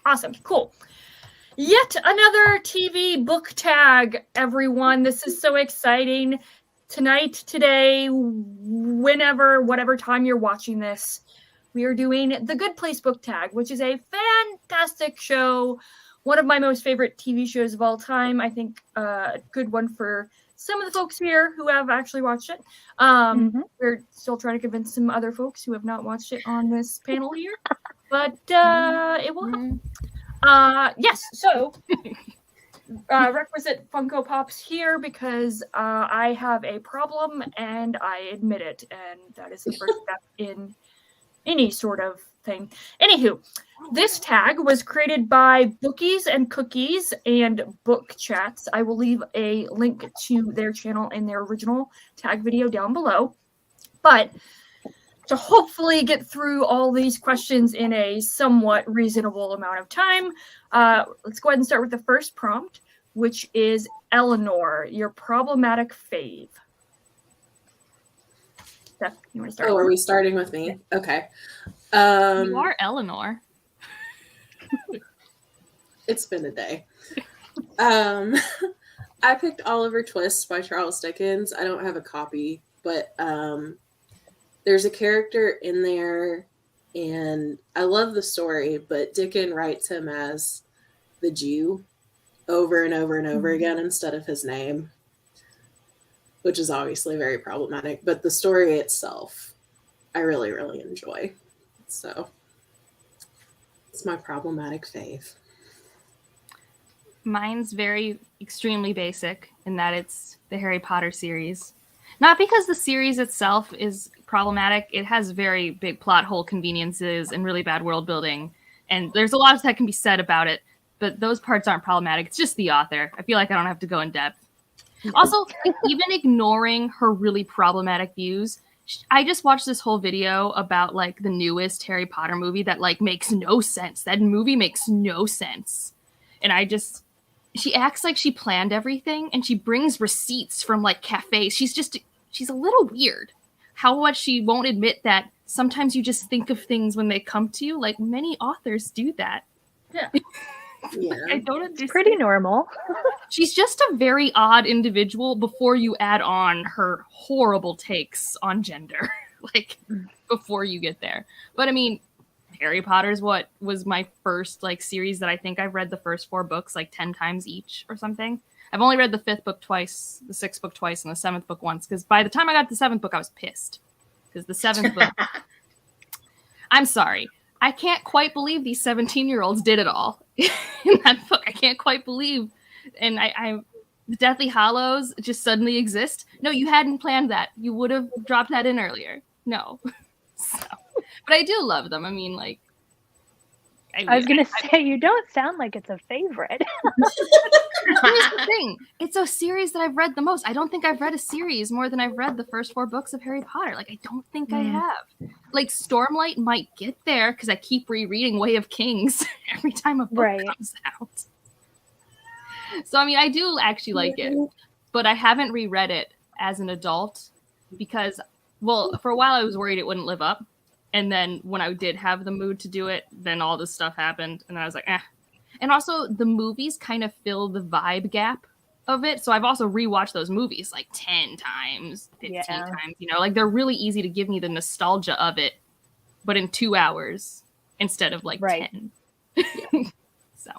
Awesome. Cool. Yet another TV book tag, everyone. This is so exciting. Tonight, today, whenever, whatever time you're watching this, we are doing The Good Place book tag, which is a fantastic show. One of my most favorite TV shows of all time. I think a good one for some of the folks here who have actually watched it. We're still trying to convince some other folks who have not watched it on this panel here, but it will happen. Yes, so requisite Funko Pops here because I have a problem and I admit it, and that is the first step in any sort of thing. Anywho, this tag was created by Bookies and Cookies and Book Chats. I will leave a link to their channel and their original tag video down below. But to hopefully get through all these questions in a somewhat reasonable amount of time, let's go ahead and start with the first prompt, which is ELEANOR, your problematic fave. Steph, you want to start? Oh, are we starting with me? Okay. You are ELEANOR. It's been a day. I picked Oliver Twist by Charles Dickens. I don't have a copy, but there's a character in there, and I love the story, but Dickens writes him as the Jew over and over and over again instead of his name, which is obviously very problematic. But the story itself, I really, really enjoy. So it's my problematic fave. Mine's extremely basic in that it's the Harry Potter series. Not because the series itself is problematic. It has very big plot hole conveniences and really bad world building. And there's a lot that can be said about it, but those parts aren't problematic. It's just the author. I feel like I don't have to go in depth. Also, even ignoring her really problematic views, I just watched this whole video about like the newest Harry Potter movie that like makes no sense. That movie makes no sense. And she acts like she planned everything and she brings receipts from like cafes. She's a little weird. How much she won't admit that sometimes you just think of things when they come to you. Like many authors do that. Yeah. Yeah. I don't understand. It's pretty normal. She's just a very odd individual before you add on her horrible takes on gender. Like before you get there. But I mean, Harry Potter's what was my first like series that I think I've read the first 4 books like 10 times each or something. I've only read the 5th book twice, the 6th book twice, and the 7th book once. Because by the time I got to the 7th book, I was pissed. Because the 7th book, I'm sorry, I can't quite believe these 17-year-olds did it all in that book. I can't quite believe, and the Deathly Hallows just suddenly exist. No, you hadn't planned that. You would have dropped that in earlier. No. So. But I do love them. I mean, like... I was going to say, you don't sound like it's a favorite. Here's the thing. It's a series that I've read the most. I don't think I've read a series more than I've read the first 4 books of Harry Potter. Like, I don't think I have. Like, Stormlight might get there because I keep rereading Way of Kings every time a book comes out. So, I mean, I do actually like it. But I haven't reread it as an adult because, well, for a while I was worried it wouldn't live up. And then when I did have the mood to do it, then all this stuff happened. And I was like, eh. And also, the movies kind of fill the vibe gap of it. So I've also rewatched those movies like 10 times, 15 times. You know, like they're really easy to give me the nostalgia of it, but in 2 hours instead of like 10. So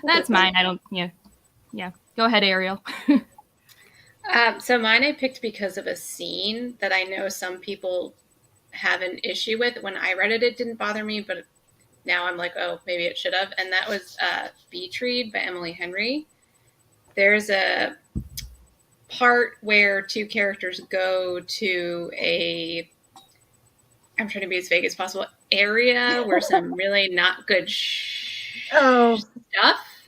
that's mine. I don't, yeah. Go ahead, Ariel. So mine I picked because of a scene that I know some people have an issue with. When I read it, it didn't bother me, but now I'm like, oh, maybe it should have. And that was Betrayed by Emily Henry. There's a part where 2 characters go to I'm trying to be as vague as possible, area where some really not good stuff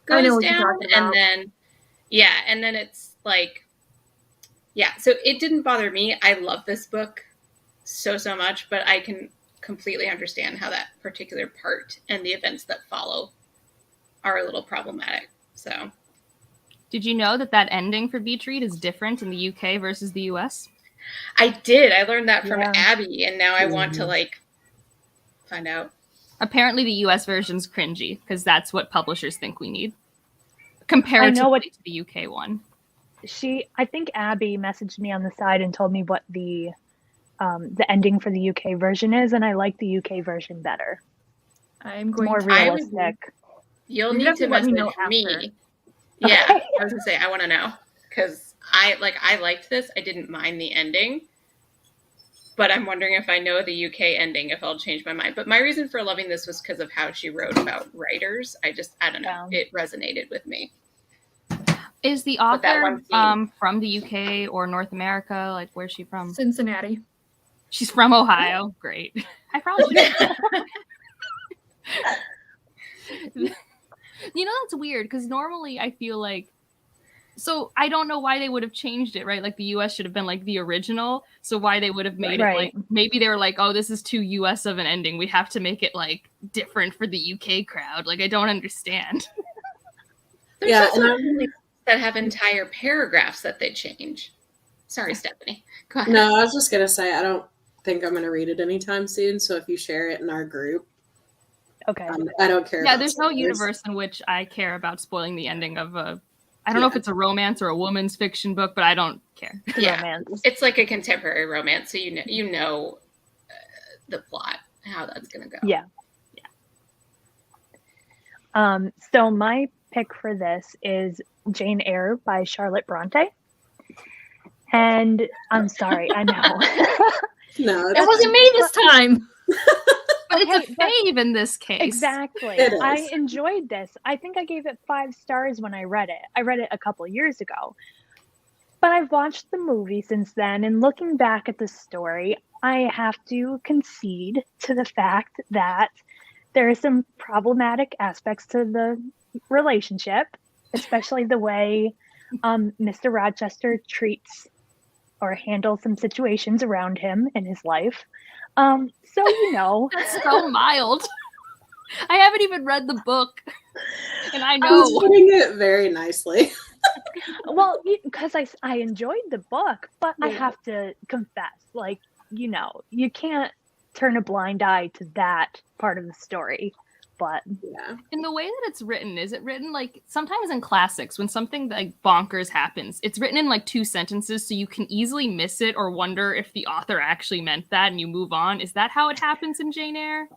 goes down. And then, and then it's like, so it didn't bother me. I love this book so much, but I can completely understand how that particular part and the events that follow are a little problematic. So, did you know that ending for Betrayed is different in the UK versus the US? I did. I learned that from Abby, and now I want to like find out Apparently the US version's cringy because that's what publishers think we need. Comparatively to the UK one. I think Abby messaged me on the side and told me what the ending for the UK version is, and I like the UK version better. I'm going more realistic. You'll need to message me. Yeah, okay. I was gonna say I want to know because I liked this. I didn't mind the ending, but I'm wondering if I know the UK ending if I'll change my mind. But my reason for loving this was because of how she wrote about writers. I don't know. Yeah. It resonated with me. Is the author from the UK or North America? Like, where's she from? Cincinnati. She's from Ohio. Great. I probably should. You know, that's weird because normally I feel like, so I don't know why they would have changed it, right? Like the US should have been like the original. So why they would have made it like, maybe they were like, oh, this is too US of an ending. We have to make it like different for the UK crowd. Like, I don't understand. Yeah. That have entire paragraphs that they change. Sorry, Stephanie. Go ahead. No, I was just going to say, I don't think I'm going to read it anytime soon. So if you share it in our group, okay. I don't care. Yeah, there's no universe in which I care about spoiling the ending of a, I don't know if it's a romance or a woman's fiction book, but I don't care. Yeah, romance. It's like a contemporary romance. So you know the plot, how that's going to go. Yeah. Yeah. So my pick for this is Jane Eyre by Charlotte Bronte. And I'm sorry, I know. No, it wasn't me this time. But it's a fave in this case. Exactly. I enjoyed this. I think I gave it 5 stars when I read it. I read it a couple years ago. But I've watched the movie since then, and looking back at the story, I have to concede to the fact that there are some problematic aspects to the relationship, especially the way Mr. Rochester treats or handles some situations around him in his life. So, you know. That's so mild. I haven't even read the book. And I know. I was putting it very nicely. Well, because I enjoyed the book, but I have to confess, like, you know, you can't turn a blind eye to that part of the story. But yeah. In the way that it's written, is it written like sometimes in classics when something like bonkers happens, it's written in like 2 sentences so you can easily miss it or wonder if the author actually meant that and you move on. Is that how it happens in Jane Eyre?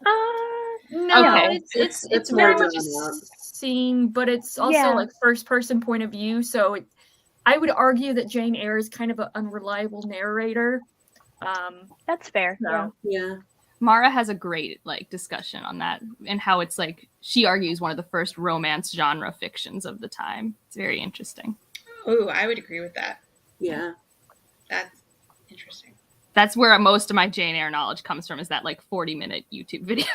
No, okay. It's very much scene, but it's also like first person point of view. So I would argue that Jane Eyre is kind of an unreliable narrator. That's fair. So. Yeah. Mara has a great like discussion on that and how it's like she argues one of the first romance genre fictions of the time. It's very interesting. Oh, I would agree with that. Yeah. That's interesting. That's where most of my Jane Eyre knowledge comes from, is that like 40-minute YouTube video.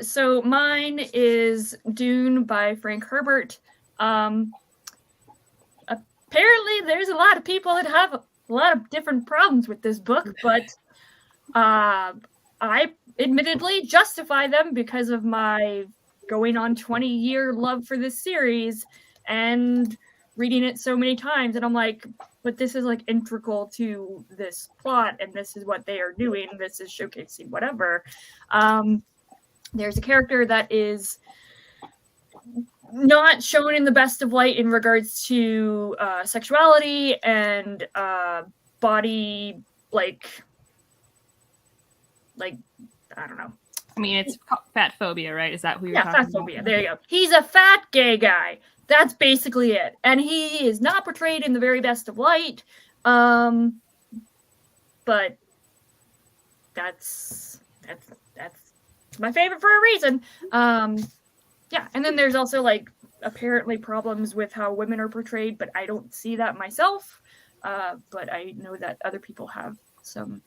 So mine is Dune by Frank Herbert. Apparently there's a lot of people that have a lot of different problems with this book, but I admittedly justify them because of my going on 20-year love for this series and reading it so many times. And I'm like, but this is like integral to this plot and this is what they are doing. This is showcasing whatever. There's a character that is not shown in the best of light in regards to sexuality and body, like I don't know. I mean, it's fat phobia, right? Is that who you're talking about? Yeah, fat phobia. There you go. He's a fat gay guy. That's basically it. And he is not portrayed in the very best of light. But that's my favorite for a reason. Yeah, and then there's also like apparently problems with how women are portrayed, but I don't see that myself. But I know that other people have some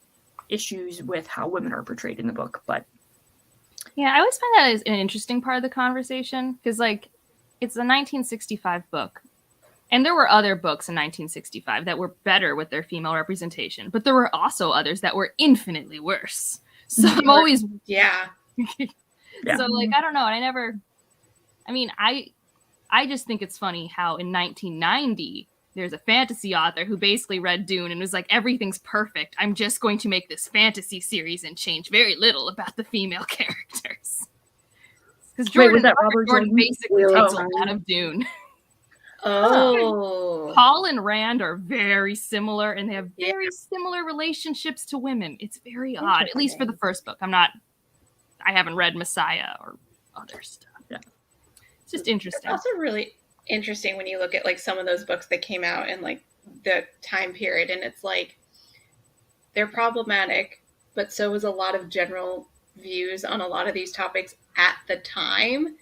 issues with how women are portrayed in the book. But yeah, I always find that as an interesting part of the conversation because like it's a 1965 book. And there were other books in 1965 that were better with their female representation, but there were also others that were infinitely worse. So I'm always So like I don't know, and I just think it's funny how in 1990 there's a fantasy author who basically read Dune and was like, everything's perfect. I'm just going to make this fantasy series and change very little about the female characters. Because was that Robert Jordan? basically takes a lot of Dune. Oh. Paul and Rand are very similar, and they have very similar relationships to women. It's very odd, at least for the first book. I haven't read Messiah or other stuff. Yeah. It's just interesting. It's also really interesting when you look at like some of those books that came out in like the time period, and it's like they're problematic, but so was a lot of general views on a lot of these topics at the time.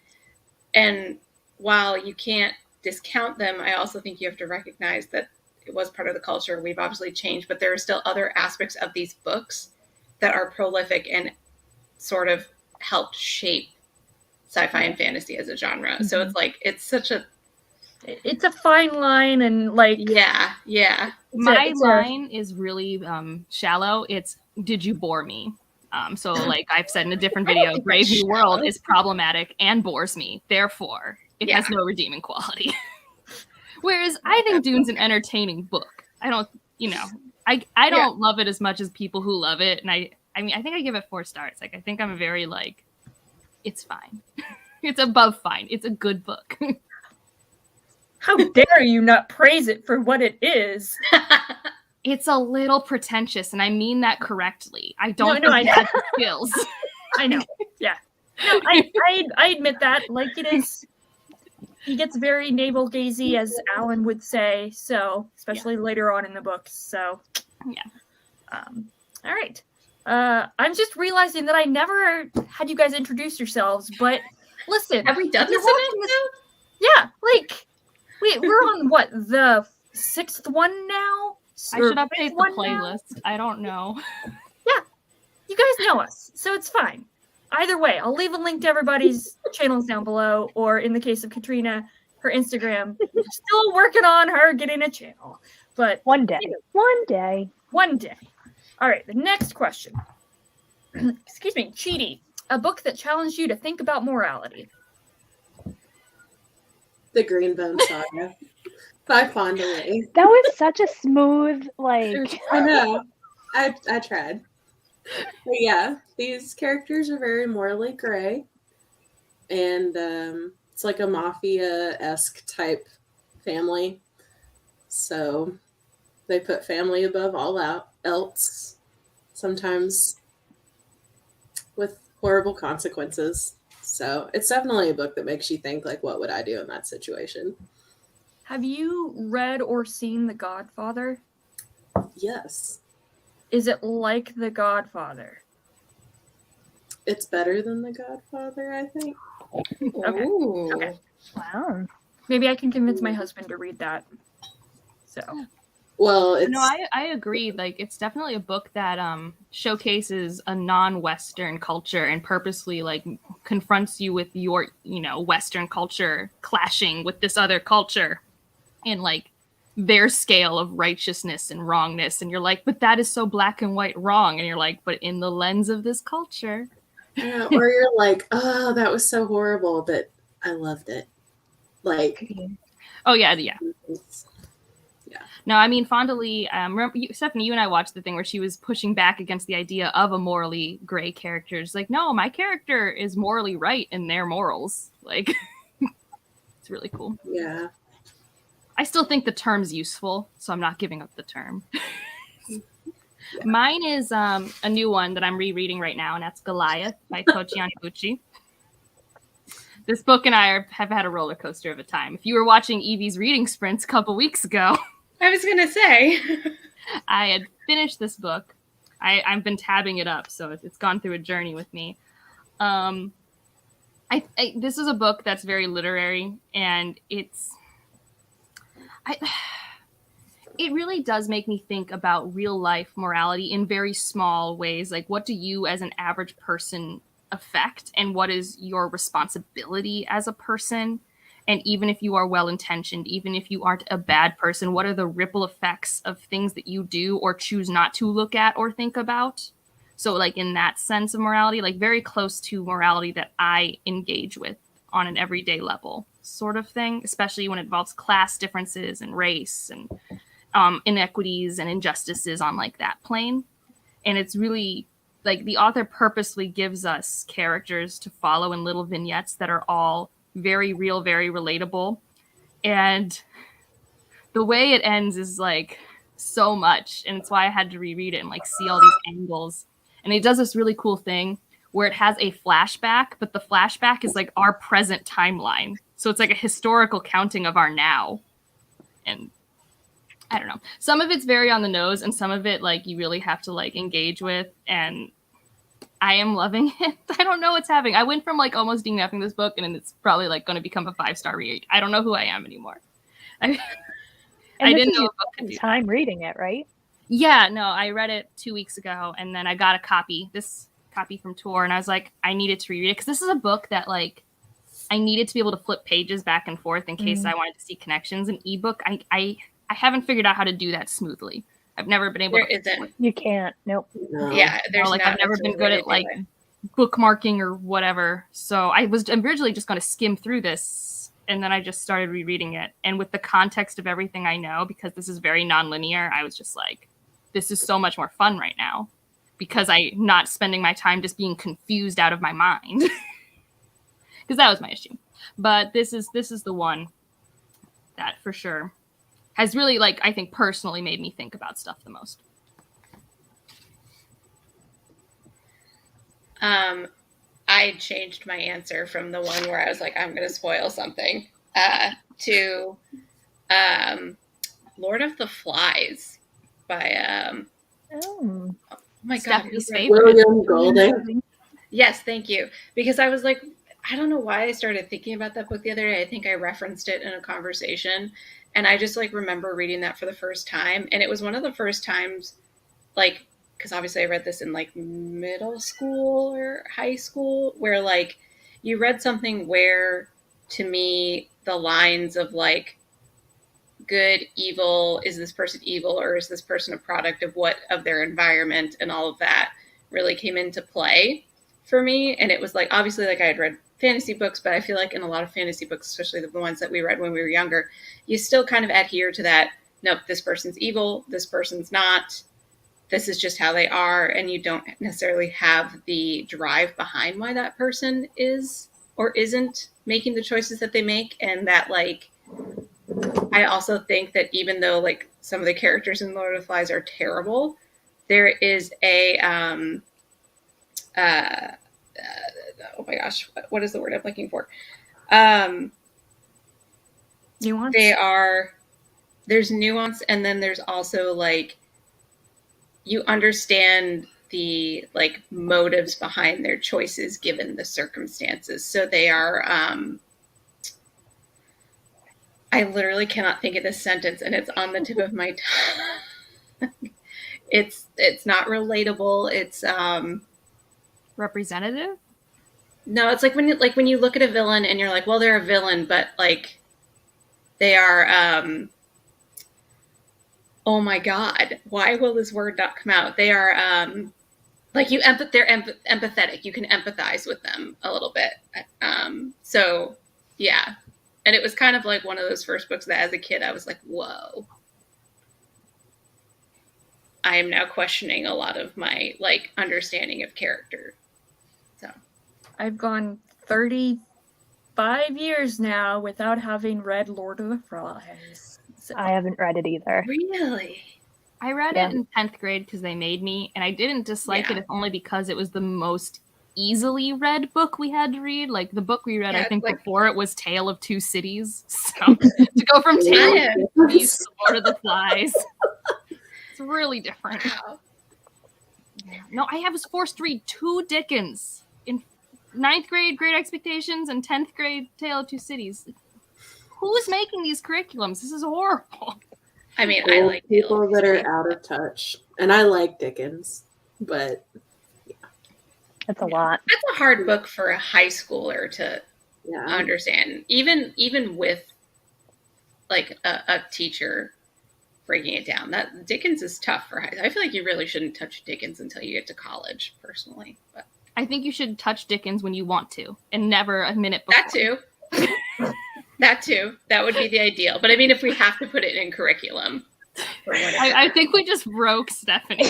And while you can't discount them, I also think you have to recognize that it was part of the culture. We've obviously changed, but there are still other aspects of these books that are prolific and sort of helped shape sci-fi and fantasy as a genre. Mm-hmm. So it's like, it's a fine line, and like, yeah. My line is really shallow. It's, did you bore me? So like I've said in a different video, Brave New World is problematic and bores me. Therefore, it has no redeeming quality. Whereas I think Dune's an entertaining book. I don't love it as much as people who love it. And I mean, I think I give it 4 stars. Like, I think I'm a very like, it's fine. It's above fine. It's a good book. How dare you not praise it for what it is? It's a little pretentious, and I mean that correctly. I don't think I have the skills. I know. Yeah. No, I admit that. Like, it is. He gets very navel-gazy, as Alan would say. So, especially later on in the books. So, yeah. All right. I'm just realizing that I never had you guys introduce yourselves. But listen, have we done this event? Yeah. Like, we're on what, the 6th one now? I should update the playlist. Now? I don't know. Yeah. You guys know us, so it's fine. Either way, I'll leave a link to everybody's channels down below, or in the case of Katrina, her Instagram. We're still working on her getting a channel. But one day. One day. All right, the next question. Excuse me, CHIDI. A book that challenged you to think about morality. The Greenbone Saga. By Fondly. That was such a smooth, like... I know. I tried. But yeah, these characters are very morally gray. And it's like a mafia-esque type family. So they put family above all else. Sometimes with horrible consequences. So it's definitely a book that makes you think, like, what would I do in that situation? Have you read or seen The Godfather? Yes. Is it like The Godfather? It's better than The Godfather, I think. Okay. Wow. Maybe I can convince my husband to read that. So. Well, it's... No, I agree. Like, it's definitely a book that showcases a non-Western culture and purposely like confronts you with your, Western culture clashing with this other culture and like their scale of righteousness and wrongness. And you're like, but that is so black and white wrong. And you're like, but in the lens of this culture. Yeah, or you're like, oh, that was so horrible, but I loved it. Like, oh yeah. No, I mean, Fondly, remember, Stephanie, you and I watched the thing where she was pushing back against the idea of a morally gray character. It's like, no, my character is morally right in their morals. Like, it's really cool. Yeah. I still think the term's useful, so I'm not giving up the term. Mine is a new one that I'm rereading right now, and that's Goliath by Tochi Oniguchi. This book and I have had a roller coaster of a time. If you were watching Evie's reading sprints a couple weeks ago... I was going to say. I had finished this book. I've been tabbing it up, so it's gone through a journey with me. This is a book that's very literary, and it really does make me think about real life morality in very small ways. Like, what do you as an average person affect, and what is your responsibility as a person? And even if you are well-intentioned, even if you aren't a bad person, what are the ripple effects of things that you do or choose not to look at or think about? So like in that sense of morality, like very close to morality that I engage with on an everyday level sort of thing, especially when it involves class differences and race and inequities and injustices on like that plane. And it's really like the author purposely gives us characters to follow in little vignettes that are all very real, very relatable. And the way it ends is like so much. And it's why I had to reread it and like see all these angles. And it does this really cool thing where it has a flashback, but the flashback is like our present timeline. So it's like a historical counting of our now. And I don't know. Some of it's very on the nose, and some of it like you really have to like engage with. And I am loving it. I don't know what's happening. I went from like almost DNFing this book, and it's probably like going to become a 5-star read. I don't know who I am anymore. I didn't know a book could do time reading it, right? Yeah, no, I read it 2 weeks ago, and then I got a this copy from Tor, and I was like, I needed to reread it because this is a book that like I needed to be able to flip pages back and forth in case I wanted to see connections. An ebook, I haven't figured out how to do that smoothly. I've never been able to. You can't. Nope. No. Yeah, there's like I've never been good at like bookmarking or whatever. So I was originally just going to skim through this, and then I just started rereading it. And with the context of everything I know, because this is very nonlinear, I was just like, this is so much more fun right now because I'm not spending my time just being confused out of my mind. Because that was my issue. But this is the one that for sure has really, like, I think personally made me think about stuff the most. I changed my answer from the one where I was like, I'm going to spoil something, to Lord of the Flies by, oh my Stephanie's God. William Golding. Yes, thank you. Because I was like, I don't know why I started thinking about that book the other day. I think I referenced it in a conversation. And I just like remember reading that for the first time. And it was one of the first times, like, because obviously I read this in like middle school or high school, where like you read something where to me the lines of like good, evil, is this person evil or is this person a product of what, of their environment and all of that really came into play for me. And it was like, obviously like I had read fantasy books, but I feel like in a lot of fantasy books, especially the ones that we read when we were younger, you still kind of adhere to that. Nope, this person's evil, this person's not. This is just how they are, and you don't necessarily have the drive behind why that person is or isn't making the choices that they make. And that, like, I also think that even though, like, some of the characters in Lord of the Flies are terrible, there is a, oh my gosh, what is the word I'm looking for? Nuance? There's nuance, and then there's also, like, you understand the like motives behind their choices given the circumstances. So they are, I literally cannot think of this sentence and it's on the tip of my tongue. It's not relatable. It's, Representative? No, it's like when you look at a villain and you're like, well, they're a villain, but like they are, oh my God, why will this word not come out? They are like they're empathetic. You can empathize with them a little bit. So yeah. And it was kind of like one of those first books that as a kid, I was like, whoa. I am now questioning a lot of my like understanding of character. So I've gone 35 years now without having read Lord of the Flies. So. I haven't read it either. Really? I read it in 10th grade because they made me, and I didn't dislike it if only because it was the most easily read book we had to read. Like the book we read, I think like, before it was Tale of Two Cities. So to go from Tale of Two Cities to Lord of the Flies, it's really different. Wow. No, I was forced to read 2 Dickens in 9th grade, Great Expectations, and 10th grade, Tale of Two Cities. Who's making these curriculums? This is horrible. I mean, I like people that are out of touch, and I like Dickens, but yeah, that's a lot. That's a hard book for a high schooler to understand, even with like a teacher breaking it down. That Dickens is tough for high. I feel like you really shouldn't touch Dickens until you get to college, personally. But I think you should touch Dickens when you want to, and never a minute before. That too. That too. That would be the ideal. But I mean, if we have to put it in curriculum. I think we just broke Stephanie.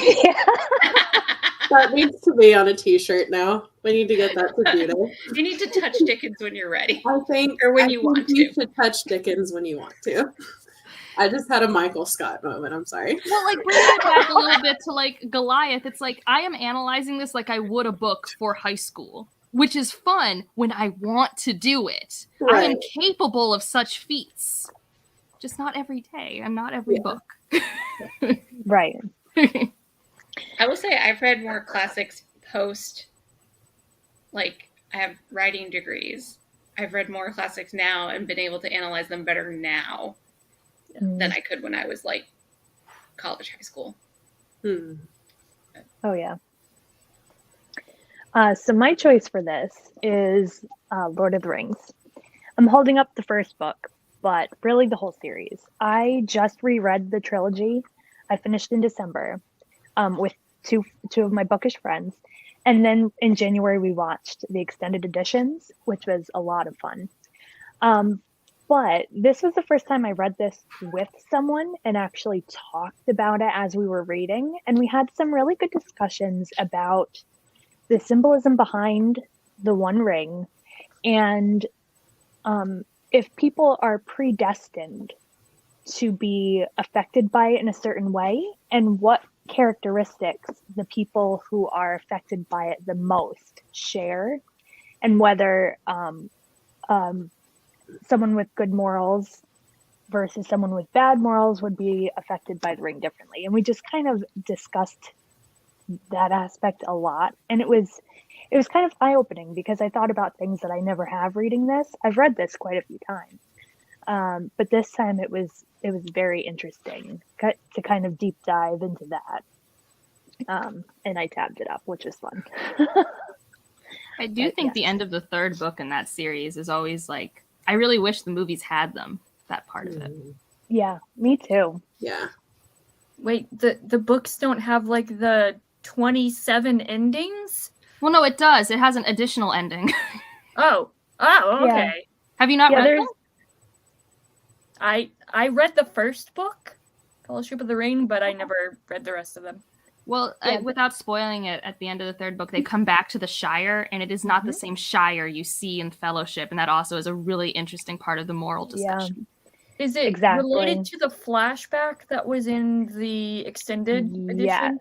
That needs to be on a t-shirt now. We need to get that to Judah. You need to touch Dickens when you're ready. I think, or when you want to. You should touch Dickens when you want to. I just had a Michael Scott moment. I'm sorry. Well, like, bring it back a little bit to, like, Goliath. It's like, I am analyzing this like I would a book for high school, which is fun when I want to do it. Right. I am capable of such feats. Just not every day and not every book. Right. I will say I've read more classics post, like, I have writing degrees. I've read more classics now and been able to analyze them better now than I could when I was, like, college, high school. Oh, yeah. So my choice for this is Lord of the Rings. I'm holding up the first book, but really the whole series. I just reread the trilogy. I finished in December with two of my bookish friends. And then in January, we watched the extended editions, which was a lot of fun. But this was the first time I read this with someone and actually talked about it as we were reading. And we had some really good discussions about the symbolism behind the One Ring, and if people are predestined to be affected by it in a certain way, and what characteristics the people who are affected by it the most share, and whether someone with good morals versus someone with bad morals would be affected by the ring differently. And we just kind of discussed that aspect a lot, and it was kind of eye-opening because I thought about things that I never have reading this. I've read this quite a few times, but this time it was very interesting to kind of deep dive into that, and I tabbed it up, which is fun. I do think the end of the third book in that series is always like, I really wish the movies had them, that part of it. Yeah, me too. Yeah. Wait, the books don't have like the 27 endings? Well, no, it does. It has an additional ending. Oh, okay. Yeah. Have you not read them? I read the first book, Fellowship of the Ring, but I never read the rest of them. Well, without spoiling it, at the end of the third book, they come back to the Shire, and it is not the same Shire you see in Fellowship, and that also is a really interesting part of the moral discussion. Yeah. Is it related to the flashback that was in the extended edition? Yes.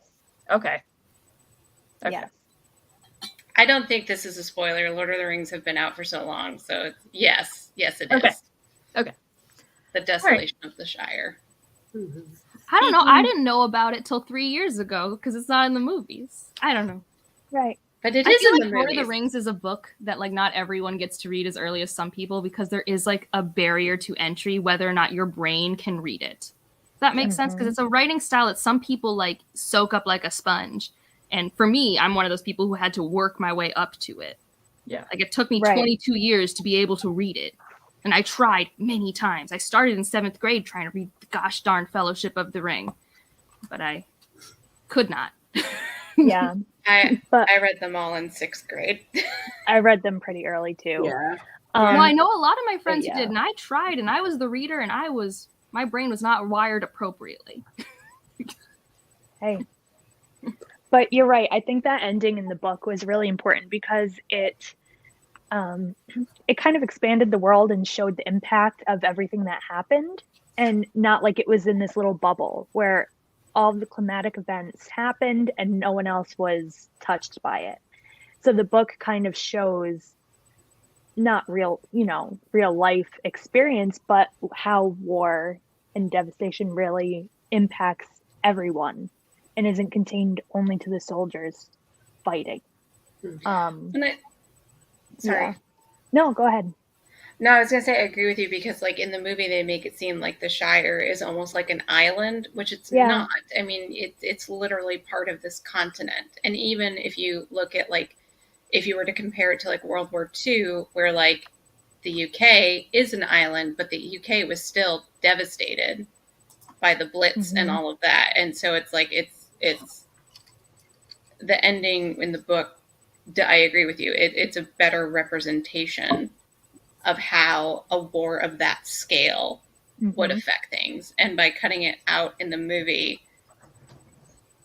Okay. Yes. I don't think this is a spoiler. Lord of the Rings have been out for so long, so yes, it is. Okay. The Desolation of the Shire. Mm-hmm. I don't know. I didn't know about it till 3 years ago because it's not in the movies. I don't know. Right. But it I is feel in like the Lord movies. of the Rings is a book that like not everyone gets to read as early as some people because there is like a barrier to entry whether or not your brain can read it. Does that make sense? Because it's a writing style that some people like soak up like a sponge. And for me, I'm one of those people who had to work my way up to it. Yeah. Like it took me 22 years to be able to read it. And I tried many times. I started in 7th grade trying to read the gosh darn Fellowship of the Ring. But I could not. Yeah. I read them all in 6th grade. I read them pretty early too. Yeah. Well, I know a lot of my friends who did, and I tried, and I was the reader, and my brain was not wired appropriately. Hey. But you're right. I think that ending in the book was really important because it kind of expanded the world and showed the impact of everything that happened, and not like it was in this little bubble where all the climatic events happened and no one else was touched by it. So the book kind of shows not real life experience, but how war and devastation really impacts everyone and isn't contained only to the soldiers fighting. Sorry. Yeah. No, go ahead. No, I was going to say I agree with you because, like, in the movie, they make it seem like the Shire is almost like an island, which it's not. I mean, it's literally part of this continent. And even if you look at, like, if you were to compare it to, like, World War II, where, like, the UK is an island, but the UK was still devastated by the Blitz and all of that. And so it's like, it's the ending in the book I agree with you. It's a better representation of how a war of that scale would affect things. And by cutting it out in the movie,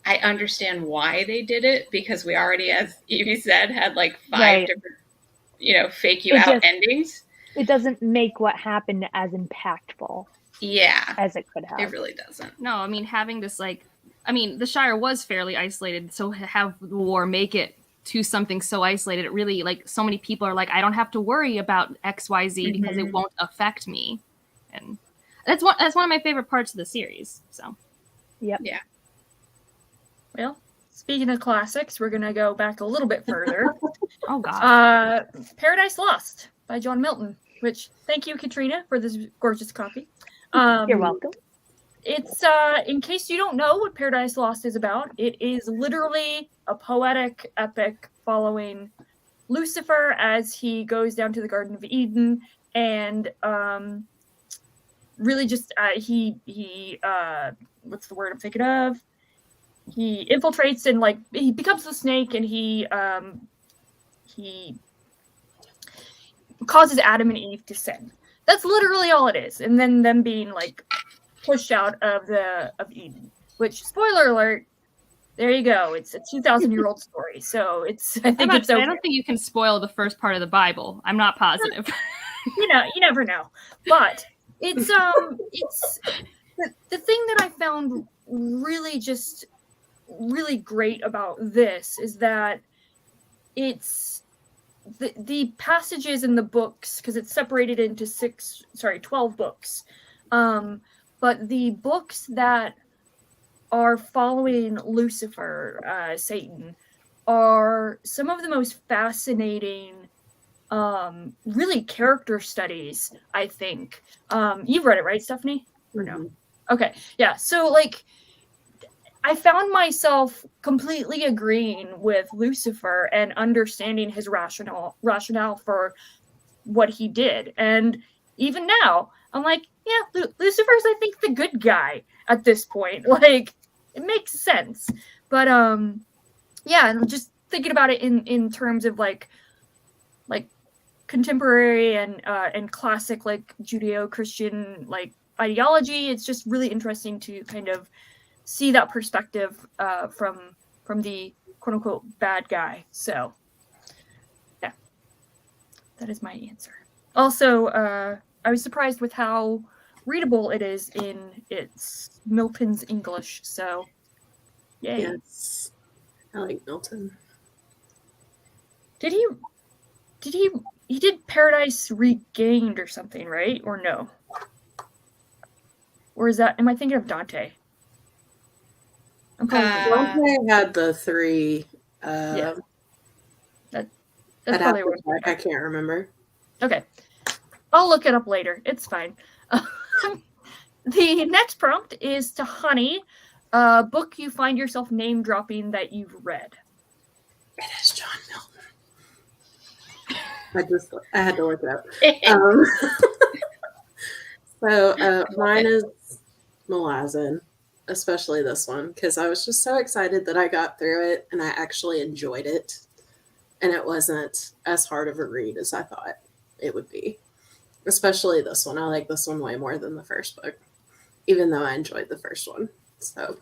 I understand why they did it, because we already, as Evie said, had like 5 different, fake you out endings. It doesn't make what happened as impactful. Yeah. As it could have. It really doesn't. No, I mean, having this the Shire was fairly isolated, so have the war make it to something so isolated, it really, like, so many people are like, I don't have to worry about XYZ because it won't affect me. And that's one of my favorite parts of the series. So yeah. Well, speaking of classics, we're gonna go back a little bit further. Oh god. Paradise Lost by John Milton, which, thank you, Katrina, for this gorgeous copy. You're welcome. It's in case you don't know what Paradise Lost is about, it is literally a poetic epic following Lucifer as he goes down to the Garden of Eden and really just he what's the word I'm thinking of? He infiltrates and like he becomes the snake and he causes Adam and Eve to sin. That's literally all it is. And then them being like pushed out of Eden, which, spoiler alert, there you go. It's a 2,000-year-old story. So it's, I think it's okay. I don't think you can spoil the first part of the Bible. I'm not positive. You never know. But it's the thing that I found really great about this is that it's the passages in the books, because it's separated into 12 books. But the books that are following Lucifer, Satan, are some of the most fascinating, really character studies, I think. You've read it, right, Stephanie? Or no? Okay, yeah. So, like, I found myself completely agreeing with Lucifer and understanding his rationale for what he did. And even now, I'm like, yeah, Lucifer's, I think, the good guy at this point. Like, it makes sense. But yeah, and just thinking about it in terms of like contemporary and classic like Judeo-Christian like ideology, it's just really interesting to kind of see that perspective from the quote unquote bad guy. So yeah, that is my answer. Also, I was surprised with how readable it is in its Milton's English. So yay. Yes, I like Milton. He did Paradise Regained or something, right? Or no? Or am I thinking of Dante? Bronte had the 3. Yeah. That's probably what I can't remember. Okay. I'll look it up later. It's fine. The next prompt is TAHANI, a book you find yourself name dropping that you've read. It is John Milton. I had to look it up. So mine is Malazan, especially this one, because I was just so excited that I got through it and I actually enjoyed it. And it wasn't as hard of a read as I thought it would be. Especially this one. I like this one way more than the first book, even though I enjoyed the first one. So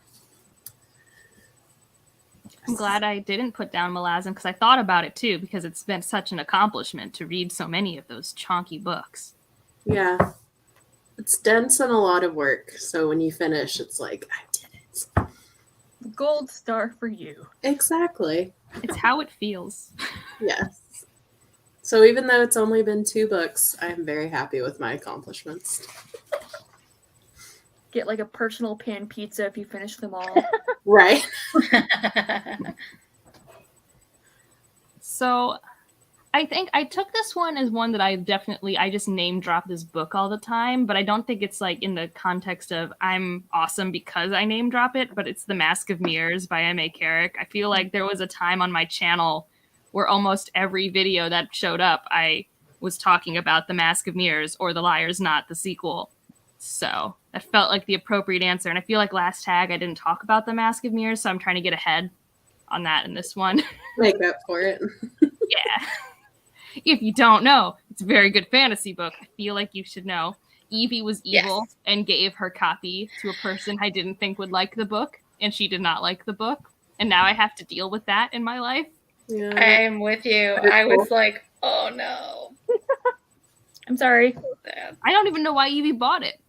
I'm glad I didn't put down Malazan because I thought about it too, because it's been such an accomplishment to read so many of those chonky books. Yeah. It's dense and a lot of work. So when you finish, it's like, I did it. Gold star for you. Exactly. It's how it feels. Yes. So even though it's only been 2 books, I'm very happy with my accomplishments. Get like a personal pan pizza if you finish them all. Right. So I think I took this one as one that I just name drop this book all the time, but I don't think it's like in the context of I'm awesome because I name drop it, but it's The Mask of Mirrors by M.A. Carrick. I feel like there was a time on my channel where almost every video that showed up, I was talking about The Mask of Mirrors or The Liar's Knot, the sequel. So that felt like the appropriate answer. And I feel like last tag I didn't talk about The Mask of Mirrors, so I'm trying to get ahead on that in this one. Make up for it. Yeah. If you don't know, it's a very good fantasy book. I feel like you should know. Evie was evil and gave her copy to a person I didn't think would like the book, and she did not like the book. And now I have to deal with that in my life. Yeah. I'm with you. I was like, oh no. I'm sorry. I don't even know why Evie bought it.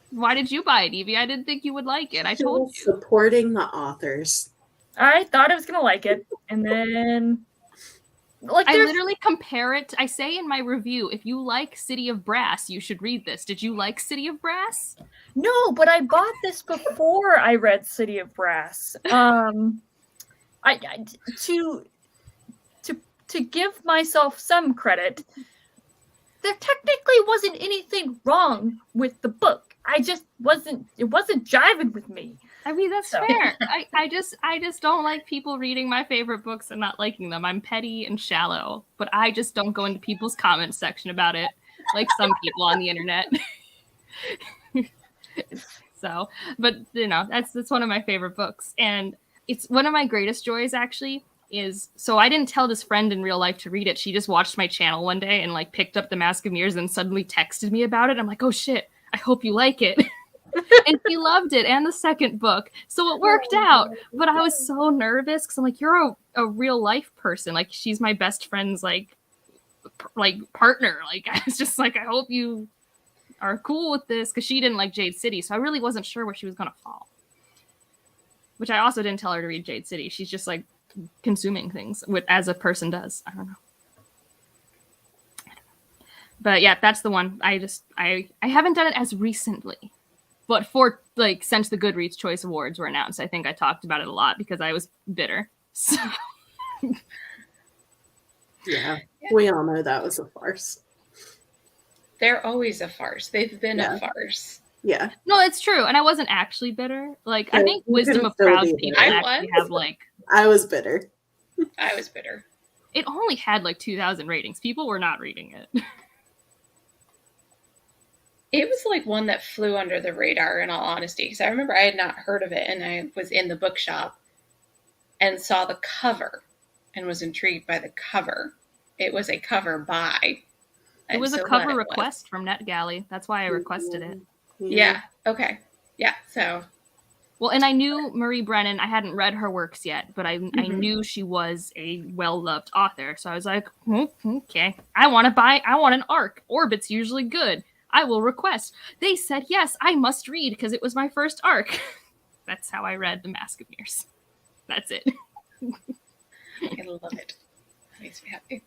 Why did you buy it, Evie? I didn't think you would like it. I told you. Supporting the authors. I thought I was gonna like it, and then like I literally compare it. I say in my review, if you like City of Brass, you should read this. Did you like City of Brass? No, but I bought this before I read City of Brass. I to give myself some credit, there technically wasn't anything wrong with the book. It wasn't jiving with me. I mean, that's fair. I just don't like people reading my favorite books and not liking them. I'm petty and shallow, but I just don't go into people's comments section about it like some people on the internet. So, but you know, that's one of my favorite books, and it's one of my greatest joys actually. So I didn't tell this friend in real life to read it. She just watched my channel one day and like picked up The Mask of Mirrors and suddenly texted me about it. I'm like, oh shit, I hope you like it. And she loved it and the second book. So it worked out. But I was so nervous because I'm like, you're a real life person. Like, she's my best friend's like partner. Like, I was just like, I hope you are cool with this, because she didn't like Jade City. So I really wasn't sure where she was going to fall. Which I also didn't tell her to read Jade City. She's just like consuming things as a person does. I don't know. But yeah, that's the one. I haven't done it as recently. But since the Goodreads Choice Awards were announced, I think I talked about it a lot because I was bitter. So. Yeah, we all know that was a farce. They're always a farce. They've been a farce. Yeah. No, it's true. And I wasn't actually bitter. Like, I think Wisdom of Proud people actually have like... I was bitter. I was bitter. It only had like 2,000 ratings. People were not reading it. It was like one that flew under the radar, in all honesty, because I remember I had not heard of it, and I was in the bookshop and saw the cover and was intrigued by the cover. It was a cover buy. It was a cover request from NetGalley. That's why I requested it. Yeah. Okay. Yeah. So. Well, and I knew Marie Brennan. I hadn't read her works yet, but I knew she was a well-loved author. So I was like, okay, I want an arc. Orbit's usually good. I will request. They said, yes, I must read because it was my first arc. That's how I read The Mask of Mirrors. That's it. I love it. That makes me happy.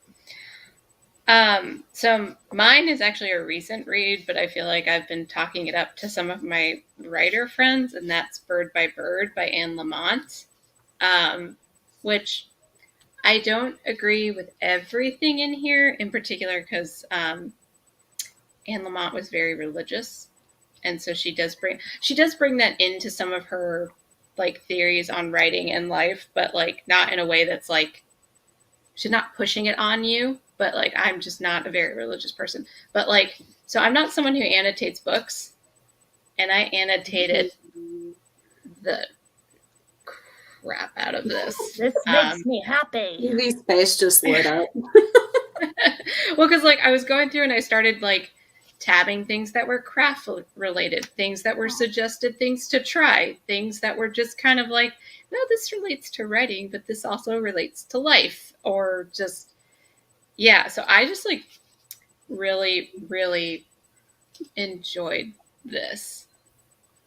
So mine is actually a recent read, but I feel like I've been talking it up to some of my writer friends, and that's Bird by Anne Lamott, which I don't agree with everything in here, in particular because Anne Lamott was very religious, and so she does bring that into some of her like theories on writing and life, but like not in a way that's like she's not pushing it on you. But like I'm just not a very religious person. But like, so I'm not someone who annotates books, and I annotated the crap out of this. This makes me happy. Evie's face just lit up. Well, because like I was going through and I started like tabbing things that were craft related, things that were suggested things to try, things that were just kind of like, no, this relates to writing, but this also relates to life, or just, yeah. So I just like really, really enjoyed this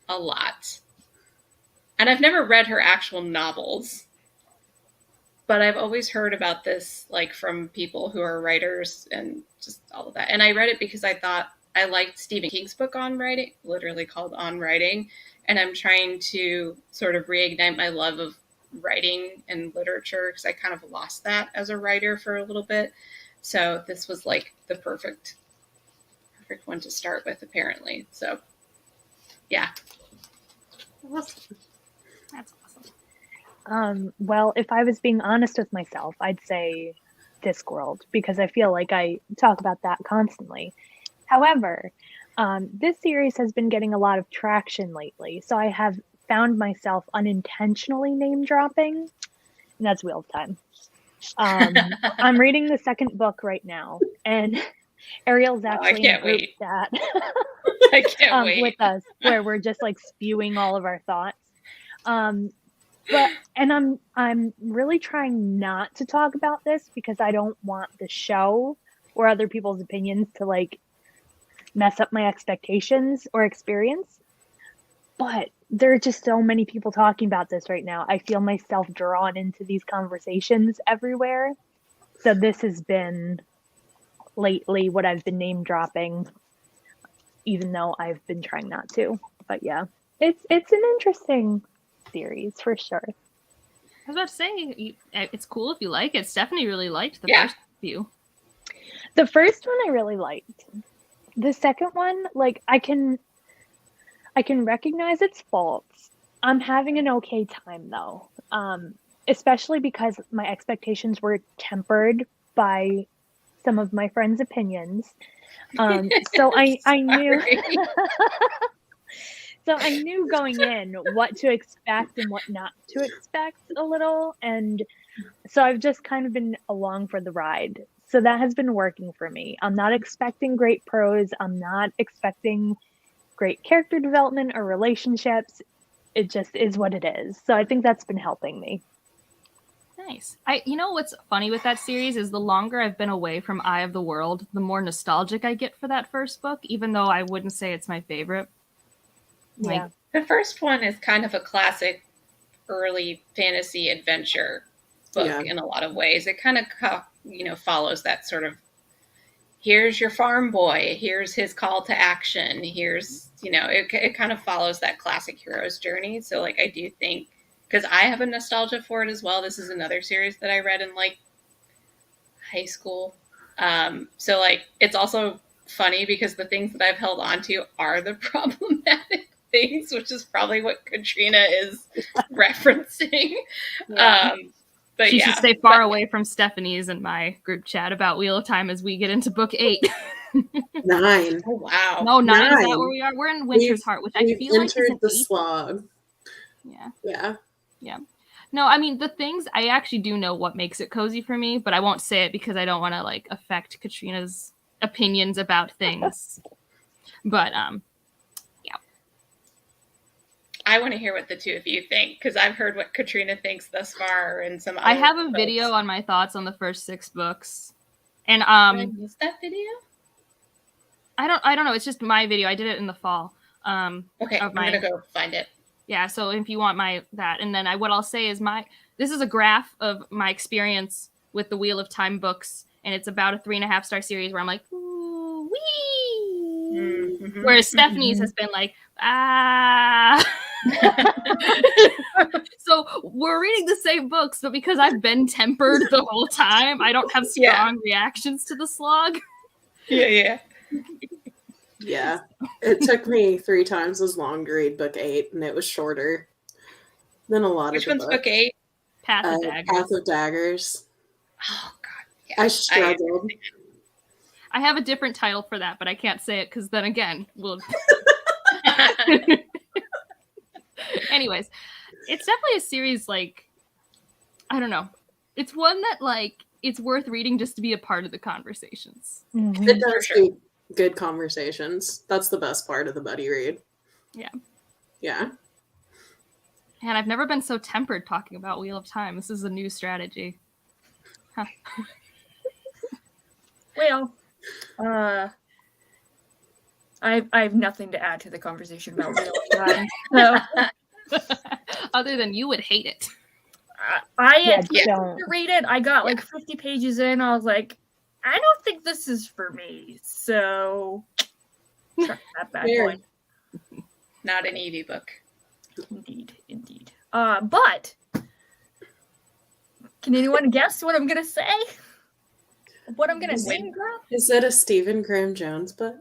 a lot. And I've never read her actual novels, but I've always heard about this like from people who are writers and just all of that. And I read it because I thought I liked Stephen King's book on writing, literally called On Writing. And I'm trying to sort of reignite my love of writing and literature because I kind of lost that as a writer for a little bit. So this was like the perfect one to start with, apparently. So yeah. That's awesome. Well, if I was being honest with myself, I'd say Discworld, because I feel like I talk about that constantly. However, this series has been getting a lot of traction lately, so I have found myself unintentionally name dropping. That's Wheel of Time. I'm reading the second book right now, and Ariel's actually in a group chat I can't wait. with us, where we're just like spewing all of our thoughts. And I'm really trying not to talk about this because I don't want the show or other people's opinions to like mess up my expectations or experience. But there are just so many people talking about this right now. I feel myself drawn into these conversations everywhere. So this has been lately what I've been name dropping, even though I've been trying not to. But yeah, it's an interesting series for sure. I was about to say, it's cool if you like it. Stephanie really liked the first few. The first one I really liked. The second one, like I can recognize its faults. I'm having an okay time though, especially because my expectations were tempered by some of my friends' opinions. So I knew. So I knew going in what to expect and what not to expect a little. And so I've just kind of been along for the ride. So that has been working for me. I'm not expecting great prose. I'm not expecting great character development or relationships. It just is what it is. So I think that's been helping me. Nice. You know what's funny with that series is the longer I've been away from Eye of the World, the more nostalgic I get for that first book, even though I wouldn't say it's my favorite. Yeah. The first one is kind of a classic early fantasy adventure book in a lot of ways. It kind of, follows that sort of, here's your farm boy, here's his call to action, here's, it kind of follows that classic hero's journey. So, like, I do think, because I have a nostalgia for it as well. This is another series that I read in, like, high school. So, like, it's also funny because the things that I've held on to are the problematic things, which is probably what Katrina is referencing. But she should stay far away from Stephanie's and my group chat about Wheel of Time as we get into book 8. 9. Oh wow! No, 9 is that where we are? We're in Winter's Heart, which I feel like is the slog. Yeah. No, I mean the things I actually do know what makes it cozy for me, but I won't say it because I don't want to like affect Katrina's opinions about things. But I want to hear what the two of you think because I've heard what Katrina thinks thus far and some. I have a video on my thoughts on the first 6 books, and is that video? I don't know. It's just my video. I did it in the fall. Okay, I'm gonna go find it. Yeah, so if you want that, and then what I'll say is this is a graph of my experience with the Wheel of Time books, and it's about a 3.5-star series where I'm like, ooh, wee. Mm-hmm. Whereas Stephanie's has been like, ah. So we're reading the same books, but because I've been tempered the whole time, I don't have strong reactions to the slog. Yeah. It took me 3 times as long to read book 8, and it was shorter than a lot of the books. Which one's book 8? Path of Daggers. Path of Daggers. Oh god, I struggled. I have a different title for that, but I can't say it because then again, we'll. Anyways, it's definitely a series like, I don't know. It's one that like it's worth reading just to be a part of the conversations. Mm-hmm. It does be good conversations. That's the best part of the buddy read. Yeah. And I've never been so tempered talking about Wheel of Time. This is a new strategy. Huh. Well, I have nothing to add to the conversation about Wheel of Time. So. Other than you would hate it. I to read it. I got like 50 pages in. I was like, I don't think this is for me. So, try that bad boy. Not an Evie book. Indeed. But can anyone guess what I'm gonna say? What I'm gonna name drop? Is it a Stephen Graham Jones book?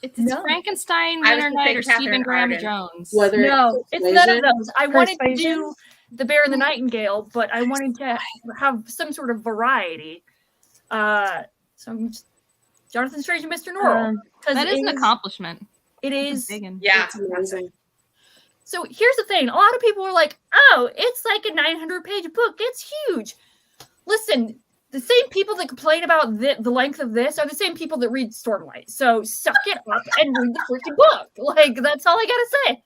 It's Frankenstein, Winter Night, or Stephen Graham Jones. No, it's none of those. I wanted to do The Bear and the Nightingale, but I wanted to have some sort of variety. So Jonathan Strange and Mr. Norrell. That is an accomplishment. It is. Yeah. It's amazing. So here's the thing. A lot of people are like, oh, it's like a 900-page book. It's huge. Listen, the same people that complain about the length of this are the same people that read Stormlight. So suck it up and read the freaking book. Like, that's all I gotta say.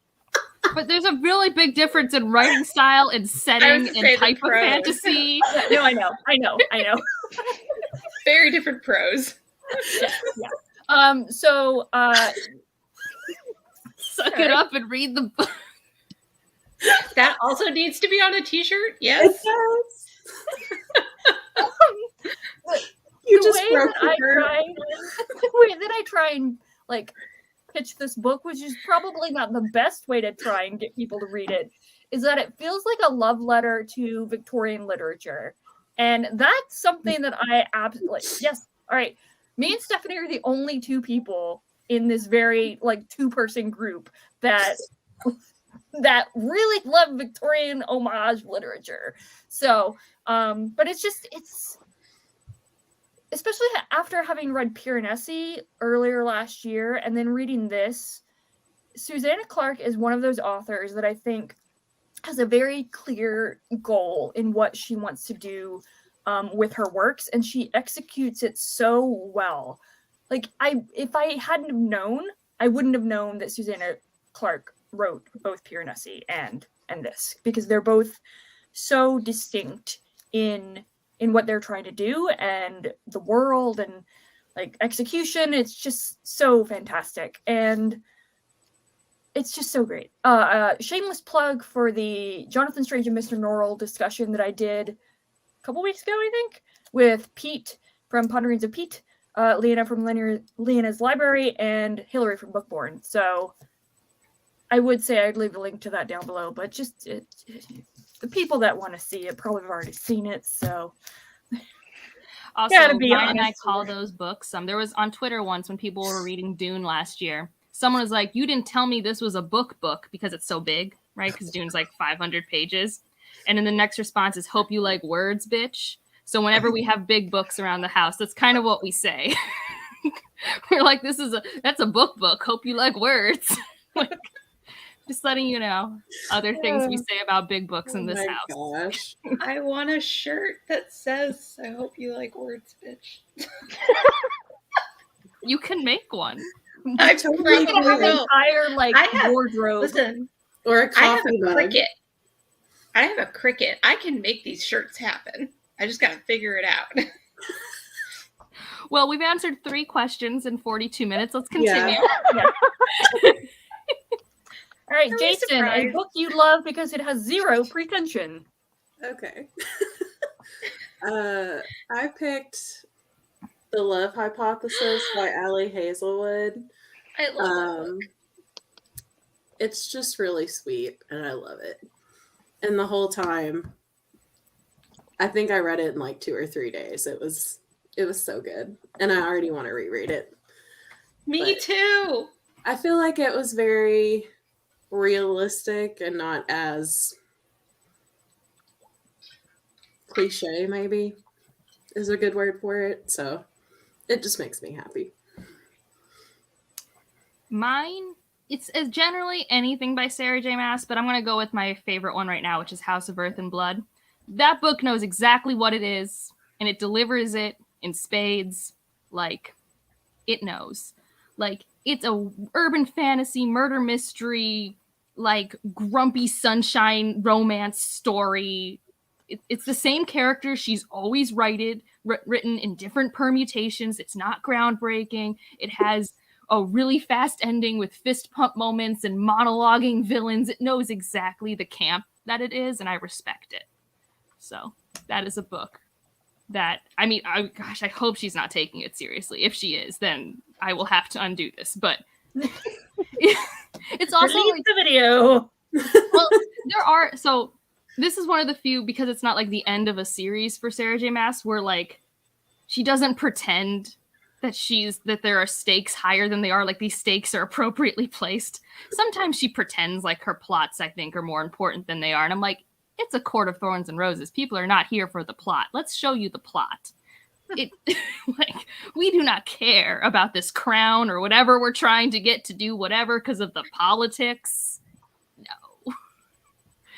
But there's a really big difference in writing style and setting and type of fantasy. Yeah, no, I know. Very different prose. Yeah. So suck it up and read the book. That also needs to be on a t-shirt. Yes. You the just way broke that the way that I try and like pitch this book, which is probably not the best way to try and get people to read it, is that it feels like a love letter to Victorian literature. And that's something that I absolutely, yes. All right. Me and Stephanie are the only two people in this very like 2-person group that really love Victorian homage literature. So, but it's especially after having read Piranesi earlier last year and then reading this, Susanna Clarke is one of those authors that I think has a very clear goal in what she wants to do with her works, and she executes it so well. Like, if I hadn't have known, I wouldn't have known that Susanna Clarke wrote both Piranesi and this, because they're both so distinct in what they're trying to do and the world and like execution. It's just so fantastic, and it's just so great. Shameless plug for the Jonathan Strange and Mr. Norrell discussion that I did a couple weeks ago, I think, with Pete from Ponderings of Pete, Leanna from Leanna's Library, and Hillary from Bookborn. So I would say I'd leave a link to that down below, but just the people that want to see it probably have already seen it, so. Also, Ryan and I call those books. There was on Twitter once when people were reading Dune last year, someone was like, you didn't tell me this was a book because it's so big, right? Because Dune's like 500 pages. And then the next response is, hope you like words, bitch. So whenever we have big books around the house, that's kind of what we say. We're like, that's a book. Hope you like words. Like, just letting you know other things we say about big books in this house. Gosh. I want a shirt that says, I hope you like words, bitch. You can make one. I totally have an entire wardrobe. Listen, or a coffee mug. Cricket. I have a Cricut. I can make these shirts happen. I just got to figure it out. Well, we've answered 3 questions in 42 minutes. Let's continue. Yeah. All right, Jason, a book you love because it has 0 pretension. Okay. I picked The Love Hypothesis by Ali Hazelwood. I love that book. It's just really sweet, and I love it. And the whole time, I think I read it in like 2 or 3 days. It was so good, and I already want to reread it. Me too. I feel like it was very realistic and not as cliche, maybe is a good word for it. So it just makes me happy. Mine, it's generally anything by Sarah J. Maas, but I'm going to go with my favorite one right now, which is House of Earth and Blood. That book knows exactly what it is, and it delivers it in spades. Like, it knows. Like, it's a urban fantasy, murder mystery, like, grumpy sunshine romance story. It's the same character she's always written in different permutations. It's not groundbreaking. It has a really fast ending with fist pump moments and monologuing villains. It knows exactly the camp that it is, and I respect it. So that is a book that, I mean, I hope she's not taking it seriously. If she is, then I will have to undo this. But it's also like the video. Well, so this is one of the few, because it's not like the end of a series for Sarah J. Maas, where like she doesn't pretend that there are stakes higher than they are. Like, these stakes are appropriately placed. Sometimes she pretends like her plots, I think, are more important than they are. And I'm like, it's a Court of Thorns and Roses. People are not here for the plot. Let's show you the plot. Like, we do not care about this crown or whatever we're trying to get to do whatever because of the politics. No.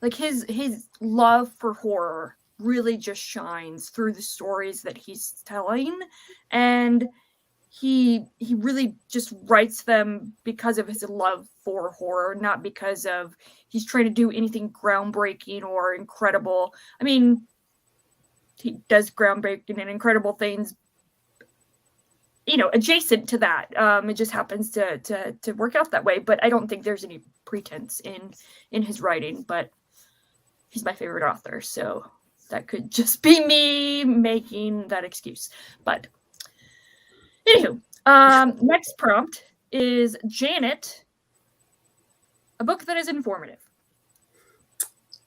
like his love for horror really just shines through the stories that he's telling, and he really just writes them because of his love for horror, not because of he's trying to do anything groundbreaking or incredible. I mean, he does groundbreaking and incredible things, you know, adjacent to that. It just happens to work out that way. But I don't think there's any pretense in his writing. But he's my favorite author, so that could just be me making that excuse. But anywho, next prompt is Janet, a book that is informative.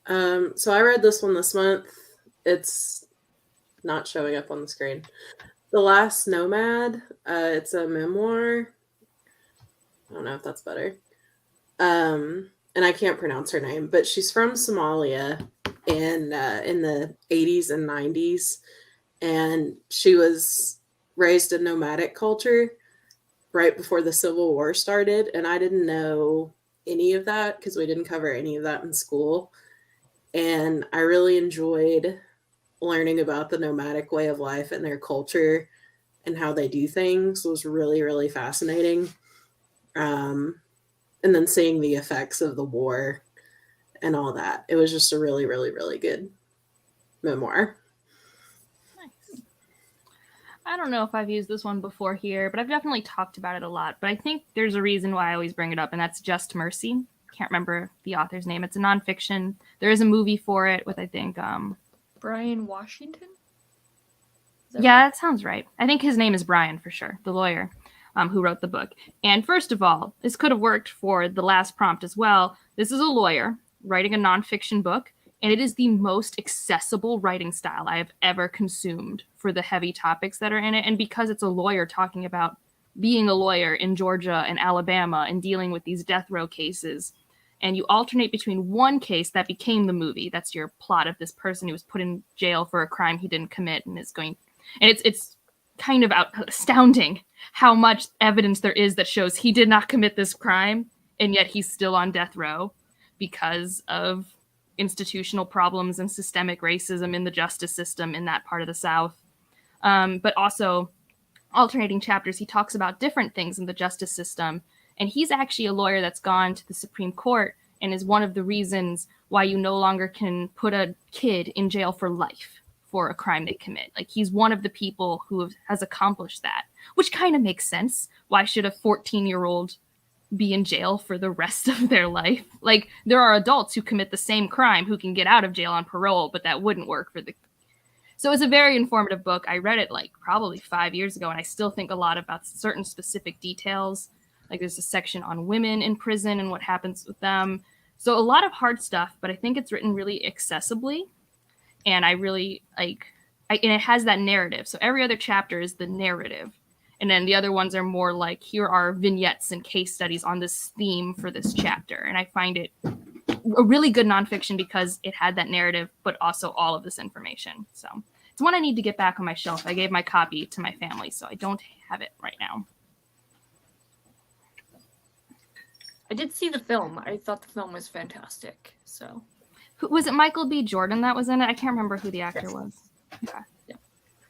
So I read this one this month. It's not showing up on the screen. The Last Nomad. It's a memoir. I don't know if that's better. And I can't pronounce her name, but she's from Somalia and in the 80s and 90s. And she was raised in nomadic culture right before the Civil War started. And I didn't know any of that because we didn't cover any of that in school. And I really enjoyed learning about the nomadic way of life and their culture and how they do things. It was really, really fascinating. And then seeing the effects of the war and all that. It was just a really, really, really good memoir. Nice. I don't know if I've used this one before here, but I've definitely talked about it a lot. But I think there's a reason why I always bring it up, and that's Just Mercy. Can't remember the author's name. It's a nonfiction. There is a movie for it with, I think, Brian Washington? Yeah, that sounds right. I think his name is Brian for sure, the lawyer who wrote the book. And first of all, this could have worked for the last prompt as well. This is a lawyer writing a nonfiction book, and it is the most accessible writing style I have ever consumed for the heavy topics that are in it. And because it's a lawyer talking about being a lawyer in Georgia and Alabama and dealing with these death row cases, and you alternate between one case that became the movie. That's your plot of this person who was put in jail for a crime he didn't commit and is going, and it's kind of astounding how much evidence there is that shows he did not commit this crime, and yet he's still on death row because of institutional problems and systemic racism in the justice system in that part of the South. But also alternating chapters, he talks about different things in the justice system. And he's actually a lawyer that's gone to the Supreme Court and is one of the reasons why you no longer can put a kid in jail for life for a crime they commit. Like, he's one of the people who has accomplished that, which kind of makes sense. Why should a 14-year-old be in jail for the rest of their life? Like, there are adults who commit the same crime who can get out of jail on parole, but that wouldn't work for the... So it's a very informative book. I read it like probably 5 years ago, and I still think a lot about certain specific details. Like, there's a section on women in prison and what happens with them. So a lot of hard stuff, but I think it's written really accessibly. And I really and it has that narrative. So every other chapter is the narrative. And then the other ones are more like, here are vignettes and case studies on this theme for this chapter. And I find it a really good nonfiction because it had that narrative, but also all of this information. So it's one I need to get back on my shelf. I gave my copy to my family, so I don't have it right now. I did see the film. I thought the film was fantastic. So, was it Michael B. Jordan that was in it? I can't remember who the actor was. Okay. Yeah.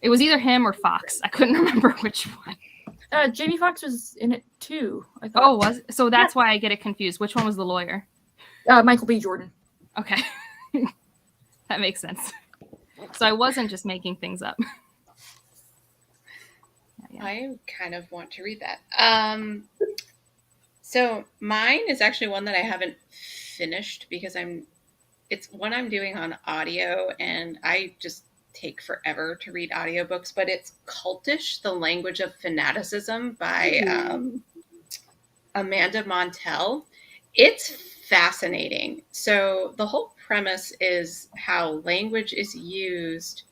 It was either him or Fox. I couldn't remember which one. Jamie Foxx was in it too, I thought. Oh, was it? So that's why I get it confused. Which one was the lawyer? Michael B. Jordan. Okay. That makes sense. So I wasn't just making things up. Yeah. I kind of want to read that. So mine is actually one that I haven't finished because it's one I'm doing on audio, and I just take forever to read audiobooks, but it's Cultish, The Language of Fanaticism by Amanda Montell. It's fascinating. So the whole premise is how language is used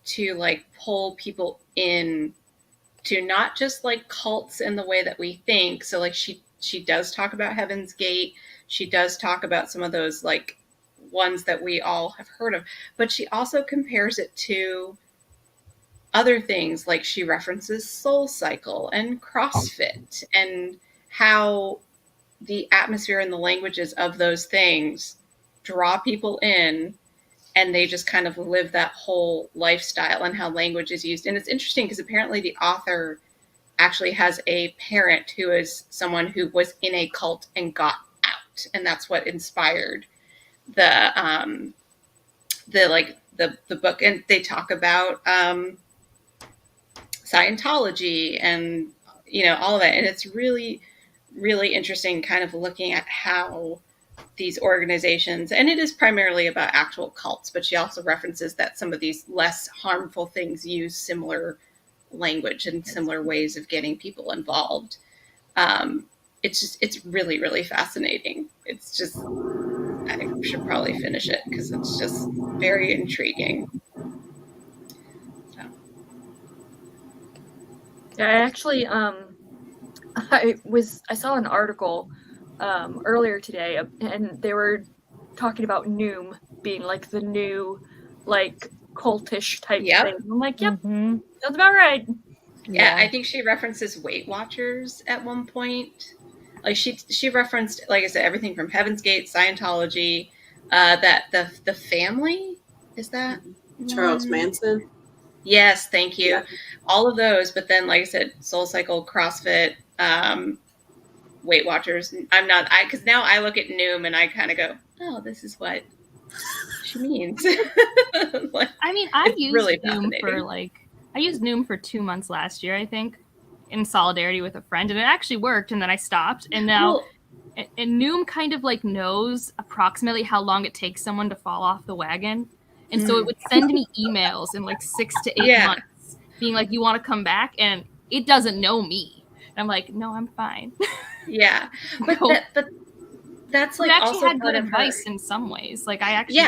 to like pull people in to not just like cults in the way that we think. So like she does talk about Heaven's Gate. She does talk about some of those like ones that we all have heard of, but she also compares it to other things. Like she references Soul Cycle and CrossFit and how the atmosphere and the languages of those things draw people in, and they just kind of live that whole lifestyle and how language is used. And it's interesting because apparently the author actually has a parent who is someone who was in a cult and got out, and that's what inspired the book. And they talk about Scientology and all of it, and it's really, really interesting kind of looking at how these organizations, and it is primarily about actual cults, but she also references that some of these less harmful things use similar language and similar ways of getting people involved. It's really, really fascinating. It's just, I should probably finish it because it's just very intriguing. So. Yeah, I actually, I saw an article earlier today, and they were talking about Noom being like the new, like, cultish type thing. I'm like, yep, that's about right. Yeah, I think she references Weight Watchers at one point. Like she referenced, like I said, everything from Heaven's Gate, Scientology, that the family, is that Charles Manson? Yes, thank you. Yeah. All of those, but then, like I said, Soul Cycle, CrossFit, Weight Watchers. Because now I look at Noom and I kind of go, oh, this is what she means. Like, I mean, I used really Noom for 2 months last year, I think, in solidarity with a friend, and it actually worked, and then I stopped, and now and Noom kind of like knows approximately how long it takes someone to fall off the wagon, and so it would send me emails in like 6 to 8 months being like, you want to come back? And it doesn't know me. And I'm like, no, I'm fine. Yeah, but that's like, we actually also had good advice in some ways. Like, I actually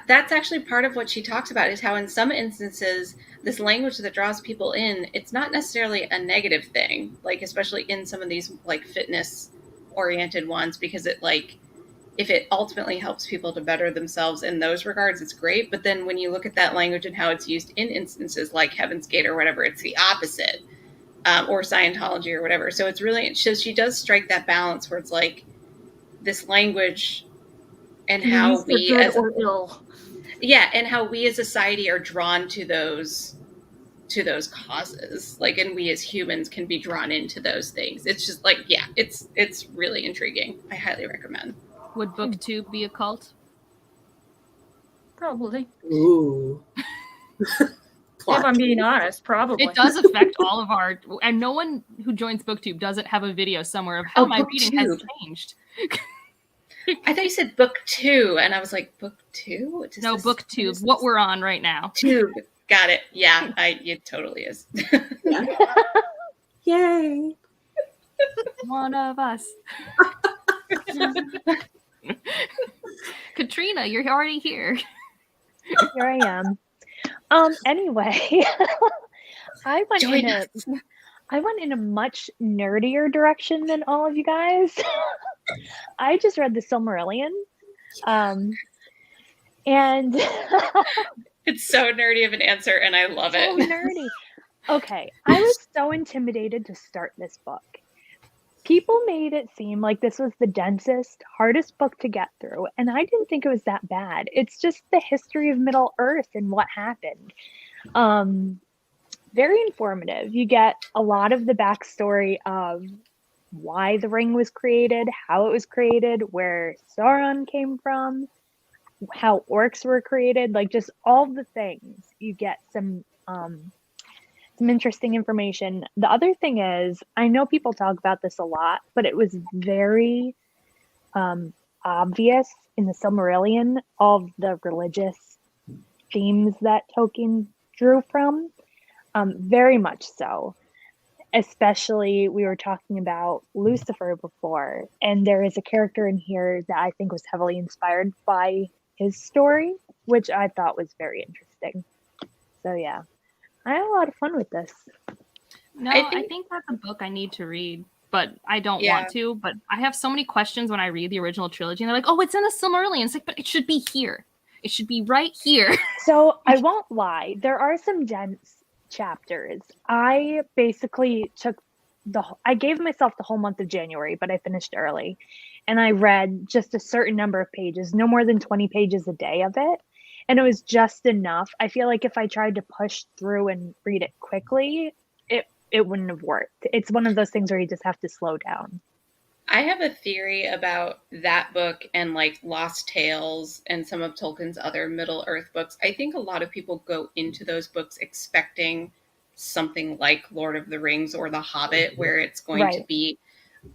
that's actually part of what she talks about, is how in some instances this language that draws people in, it's not necessarily a negative thing, like especially in some of these like fitness oriented ones, because it, like, if it ultimately helps people to better themselves in those regards, it's great. But then when you look at that language and how it's used in instances like Heaven's Gate or whatever, it's the opposite, or Scientology or whatever. So it's really, she does strike that balance where it's like this language and how we as and how we as a society are drawn to those causes, like, and we as humans can be drawn into those things. It's just like, it's really intriguing. I highly recommend. Would BookTube be a cult? Probably. Ooh. If I'm being honest, probably. It does affect all of our, and no one who joins BookTube doesn't have a video somewhere of how my reading has changed. I thought you said book 2, and I was like, book 2? No, BookTube, what we're on right now. Tube. Got it. Yeah, it totally is. Yay. One of us. Katrina, you're already here. Here I am. Anyway, I went in a much nerdier direction than all of you guys. I just read the Silmarillion. And it's so nerdy of an answer, and I love it. So nerdy. Okay, I was so intimidated to start this book. People made it seem like this was the densest, hardest book to get through, and I didn't think it was that bad. It's just the history of Middle Earth and what happened. Very informative. You get a lot of the backstory of why the ring was created, how it was created, where Sauron came from, how orcs were created, like just all the things. You get some interesting information. The other thing is, I know people talk about this a lot, but it was very obvious in the Silmarillion, all of the religious themes that Tolkien drew from, very much so. Especially, we were talking about Lucifer before, and there is a character in here that I think was heavily inspired by his story, which I thought was very interesting. So yeah, I had a lot of fun with this. No, I think that's a book I need to read, but I don't want to. But I have so many questions when I read the original trilogy, and they're like, oh, it's in the Silmarillion. It's like, but it should be here. It should be right here. So I won't lie. There are some dense chapters. I basically took I gave myself the whole month of January, but I finished early. And I read just a certain number of pages, no more than 20 pages a day of it. And it was just enough. I feel like if I tried to push through and read it quickly, it wouldn't have worked. It's one of those things where you just have to slow down. I have a theory about that book and like Lost Tales and some of Tolkien's other Middle Earth books. I think a lot of people go into those books expecting something like Lord of the Rings or The Hobbit, where it's going to be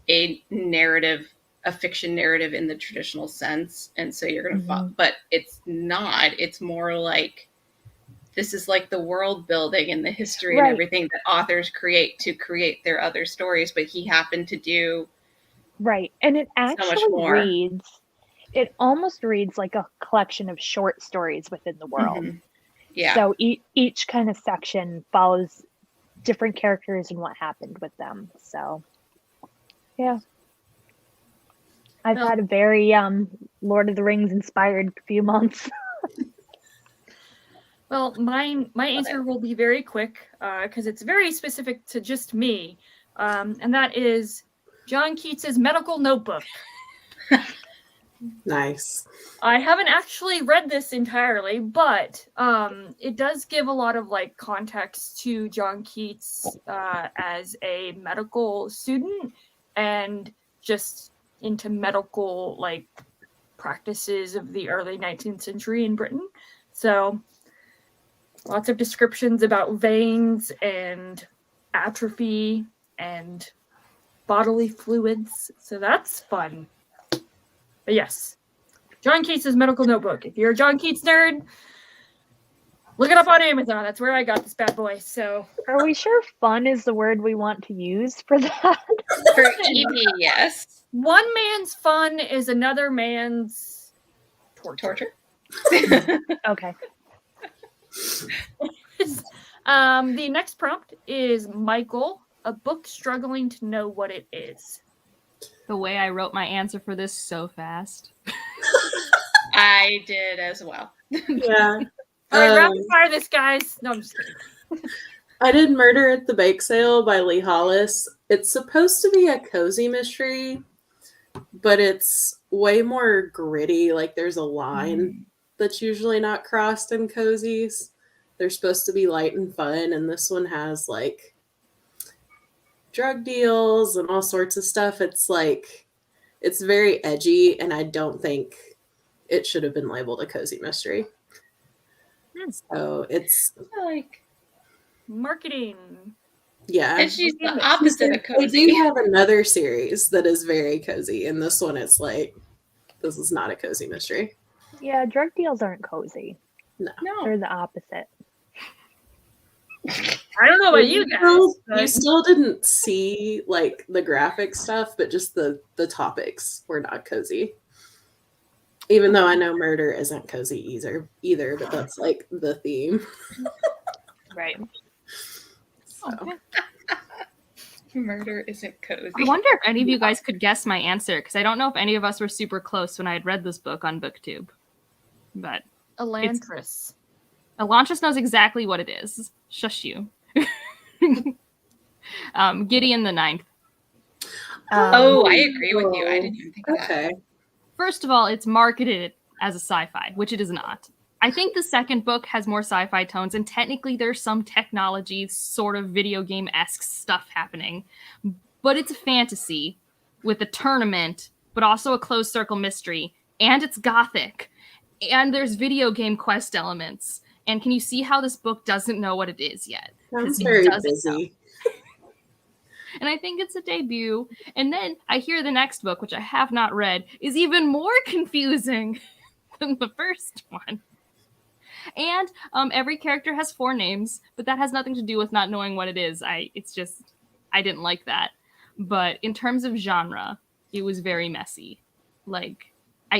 a narrative, a fiction narrative in the traditional sense. And so you're going to but it's not. It's more like, this is like the world building and the history and everything that authors create to create their other stories, but he happened to do and it actually it almost reads like a collection of short stories within the world. So each kind of section follows different characters and what happened with them. So I've had a very Lord of the Rings inspired few months. Well, my answer will be very quick because it's very specific to just me, and that is John Keats's Medical Notebook. Nice. I haven't actually read this entirely, but it does give a lot of like context to John Keats as a medical student and just into medical like practices of the early 19th century in Britain. So lots of descriptions about veins and atrophy and bodily fluids. So that's fun. But yes, John Keats' Medical Notebook. If you're a John Keats nerd, look it up on Amazon. That's where I got this bad boy. So are we sure fun is the word we want to use for that? For Evie, yes. One man's fun is another man's torture. Okay. The next prompt is Michael, a book struggling to know what it is. The way I wrote my answer for this so fast. I did as well. Yeah. All right, rapid fire this, guys. No, I'm just kidding. I did Murder at the Bake Sale by Lee Hollis. It's supposed to be a cozy mystery, but it's way more gritty. Like there's a line that's usually not crossed in cozies. They're supposed to be light and fun, and this one has like drug deals and all sorts of stuff. It's like, it's very edgy, and I don't think it should have been labeled a cozy mystery. So it's like marketing. Yeah. And she's the opposite of cozy. They do have another series that is very cozy, and this one it's like, this is not a cozy mystery. Yeah, drug deals aren't cozy. No. They're the opposite. I don't know about you guys. You still didn't see like the graphic stuff, but just the topics were not cozy. Even though I know murder isn't cozy either, but that's like the theme. Right. So. Okay. Murder isn't cozy. I wonder if any of you guys could guess my answer, because I don't know if any of us were super close when I had read this book on BookTube. But Elantris. Elantris knows exactly what it is. Shush you. Gideon the Ninth. I agree with you. I didn't even think of that. Okay. First of all, it's marketed as a sci-fi, which it is not. I think the second book has more sci-fi tones, and technically there's some technology, sort of video game-esque stuff happening. But it's a fantasy with a tournament, but also a closed circle mystery, and it's gothic. And there's video game quest elements. And can you see how this book doesn't know what it is yet? Sounds very busy. And I think it's a debut. And then I hear the next book, which I have not read, is even more confusing than the first one. And every character has 4 names, but that has nothing to do with not knowing what it is. I didn't like that. But in terms of genre, it was very messy. Like,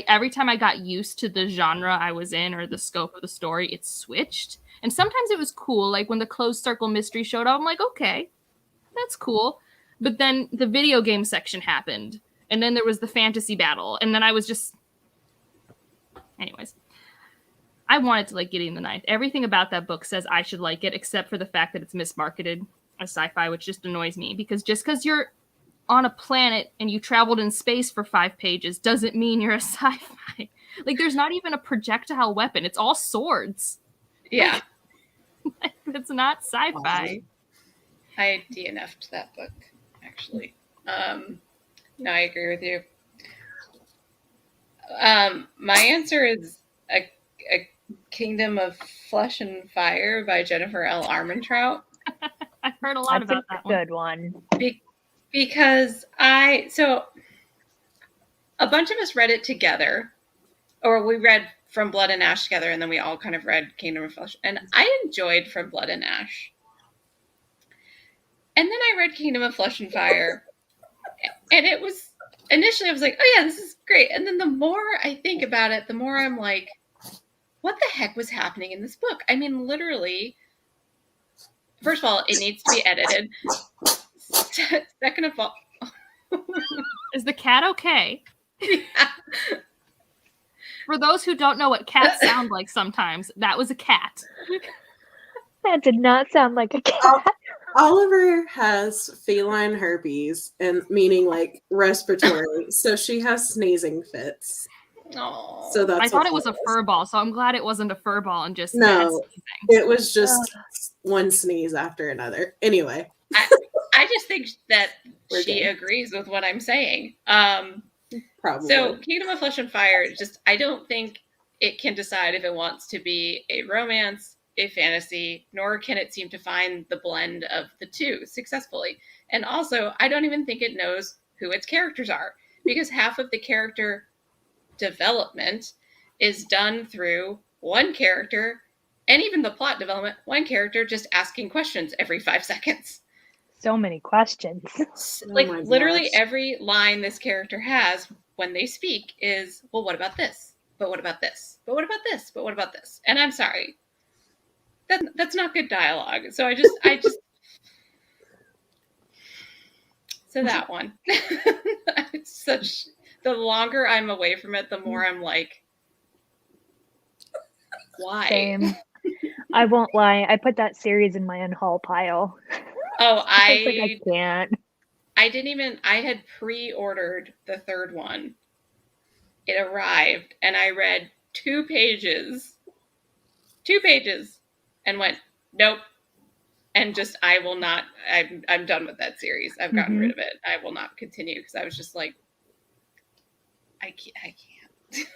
every time I got used to the genre I was in or the scope of the story, it switched. And sometimes it was cool. Like when the closed circle mystery showed up, I'm like, okay, that's cool. But then the video game section happened. And then there was the fantasy battle. And then I was just... Anyways. I wanted to like Gideon the Ninth. Everything about that book says I should like it, except for the fact that it's mismarketed. as sci-fi, which just annoys me because just because you're on a planet and you traveled in space for 5 pages doesn't mean you're a sci-fi. Like, there's not even a projectile weapon. It's all swords. Yeah. Like, it's not sci-fi. I DNF'd that book, actually. No, I agree with you. My answer is a Kingdom of Flesh and Fire by Jennifer L. Armentrout. I've heard a lot about that one. Good one. Because so a bunch of us read it together, or we read From Blood and Ash together, and then we all kind of read Kingdom of Flesh. And I enjoyed From Blood and Ash. And then I read Kingdom of Flesh and Fire, and it was, initially I was like, oh yeah, this is great. And then the more I think about it, the more I'm like, what the heck was happening in this book? I mean, literally, first of all, it needs to be edited. Second of all, is the cat okay? Yeah. For those who don't know what cats sound like sometimes, that was a cat. That did not sound like a cat. Oliver has feline herpes, and meaning like respiratory, so she has sneezing fits. Oh, So that's I thought it was a fur ball, so I'm glad it wasn't a fur ball and just no. It was just one sneeze after another. Anyway, I just think that she good. agrees with what I'm saying. Probably. So Kingdom of Flesh and Fire, I don't think it can decide if it wants to be a romance, a fantasy, nor can it seem to find the blend of the two successfully. And also, I don't even think it knows who its characters are, because half of the character development is done through one character, and even the plot development, one character just asking questions every 5 seconds. So many questions. Like, literally every line this character has when they speak is, well, what about this? But what about this? But what about this? But what about this? And I'm sorry. That's not good dialogue. So I just so that one. It's the longer I'm away from it, the more I'm like, why? Same. I won't lie. I put that series in my unhaul pile. Oh, I can't. I had pre-ordered the third one. It arrived and I read 2 pages and went, nope. And just, I will not, I'm done with that series. I've gotten rid of it. I will not continue because I was just like, I can't.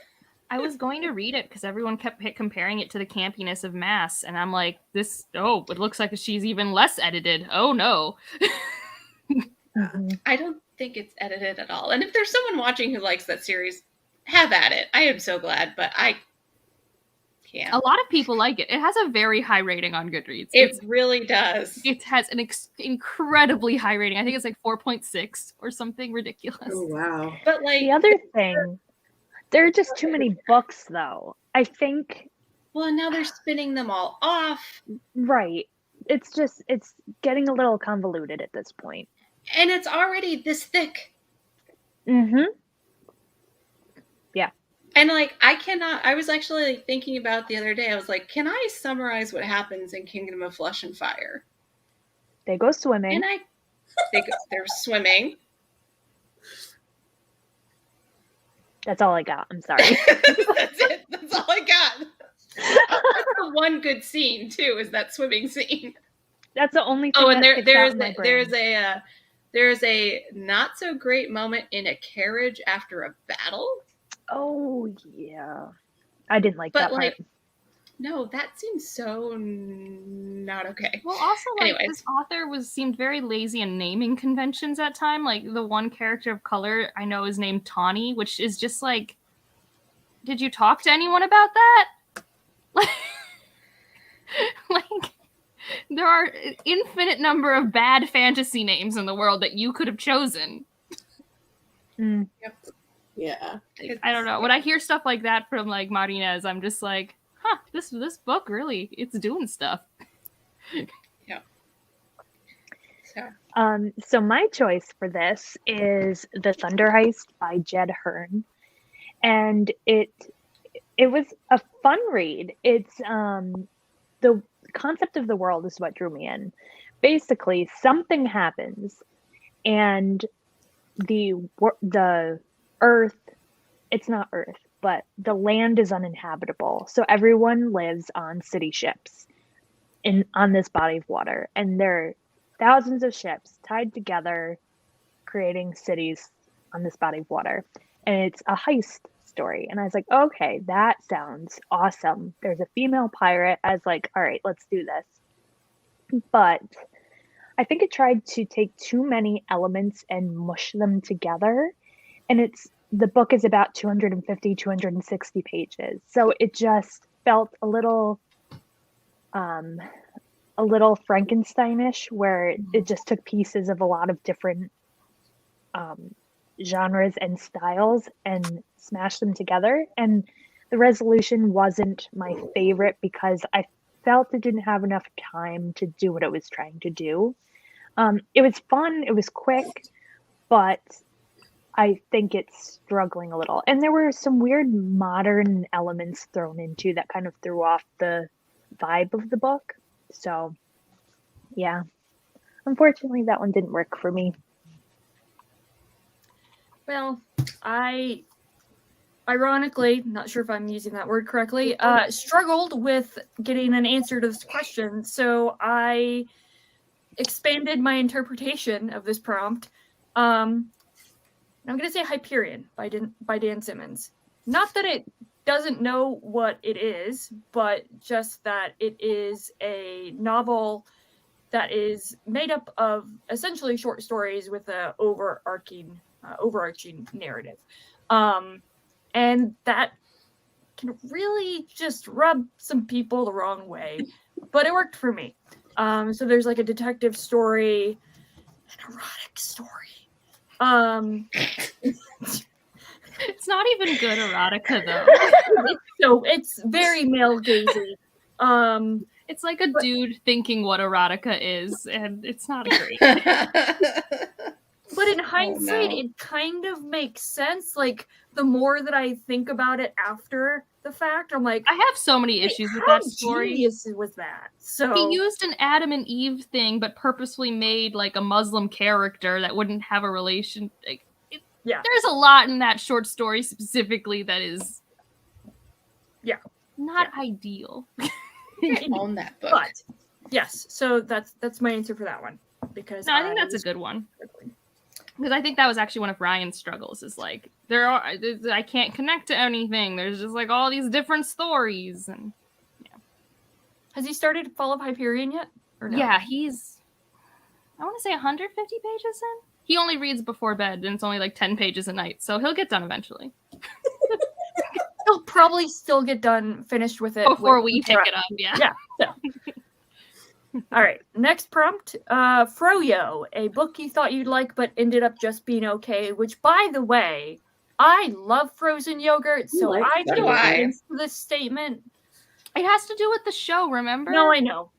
I was going to read it because everyone kept comparing it to the campiness of Mass, and I'm like, it looks like she's even less edited. Oh no. I don't think it's edited at all. And if there's someone watching who likes that series, have at it. I am so glad, but I can't. A lot of people like it. It has a very high rating on Goodreads. It really does. It has an incredibly high rating. I think it's like 4.6 or something ridiculous. Oh, wow. But like the other thing, there are just too many books, though. I think. Well, now they're spinning them all off. Right. It's getting a little convoluted at this point. And it's already this thick. Mm-hmm. Yeah. And like, I was actually thinking about the other day, I was like, can I summarize what happens in Kingdom of Flesh and Fire? They go swimming. And they're swimming. That's all I got. I'm sorry. That's it. That's all I got. That's the one good scene too, is that swimming scene. That's the only thing. Oh, and there's a not so great moment in a carriage after a battle. Oh yeah, I didn't like that part. No, that seems so not okay. Well, also, this author seemed very lazy in naming conventions at time. Like, the one character of color I know is named Tawny, which is just like, did you talk to anyone about that? Like, there are an infinite number of bad fantasy names in the world that you could have chosen. Mm. Yep. Yeah. I don't know. When I hear stuff like that from like Marinez, I'm just like, huh, this book really, it's doing stuff. Yeah. So my choice for this is The Thunder Heist by Jed Hearn. And it was a fun read. It's the concept of the world is what drew me in. basically something happens and the earth, it's not earth, but the land is uninhabitable. So everyone lives on city ships on this body of water. And there are thousands of ships tied together, creating cities on this body of water. And it's a heist story. And I was like, okay, that sounds awesome. There's a female pirate. I was like, all right, let's do this. But I think it tried to take too many elements and mush them together. And the book is about 250, 260 pages. So it just felt a little Frankensteinish, where it just took pieces of a lot of different genres and styles and smashed them together. And the resolution wasn't my favorite because I felt it didn't have enough time to do what it was trying to do. It was fun, it was quick, but I think it's struggling a little. And there were some weird modern elements thrown into that kind of threw off the vibe of the book. So, yeah. Unfortunately, that one didn't work for me. Well, ironically, not sure if I'm using that word correctly, struggled with getting an answer to this question. So I expanded my interpretation of this prompt. I'm going to say Hyperion by Dan Simmons. Not that it doesn't know what it is, but just that it is a novel that is made up of essentially short stories with an overarching narrative. And that can really just rub some people the wrong way, but it worked for me. So there's like a detective story, an erotic story. It's not even good erotica though. It's very male gazy. It's like a dude thinking what erotica is, and it's not great. But in hindsight, it kind of makes sense. Like, the more that I think about it after the fact, I'm like, I have so many issues with that story. How genius was that? So he used an Adam and Eve thing, but purposefully made like a Muslim character that wouldn't have a relation. There's a lot in that short story specifically that is, not ideal. On that book, but yes. So that's my answer for that one, because I think that's a good one. Because I think that was actually one of Ryan's struggles. Is like I can't connect to anything. There's just like all these different stories, and Has he started Fall of Hyperion yet? Or no? Yeah, he's, I want to say 150 pages in. He only reads before bed, and it's only like 10 pages a night, so he'll get done eventually. He'll probably still get finished with it before we pick it up. Yeah. So. All right. Next prompt. FRO YO, a book you thought you'd like but ended up just being okay. Which, by the way, I love frozen yogurt, so I do against this statement. It has to do with the show. Remember? No, I know.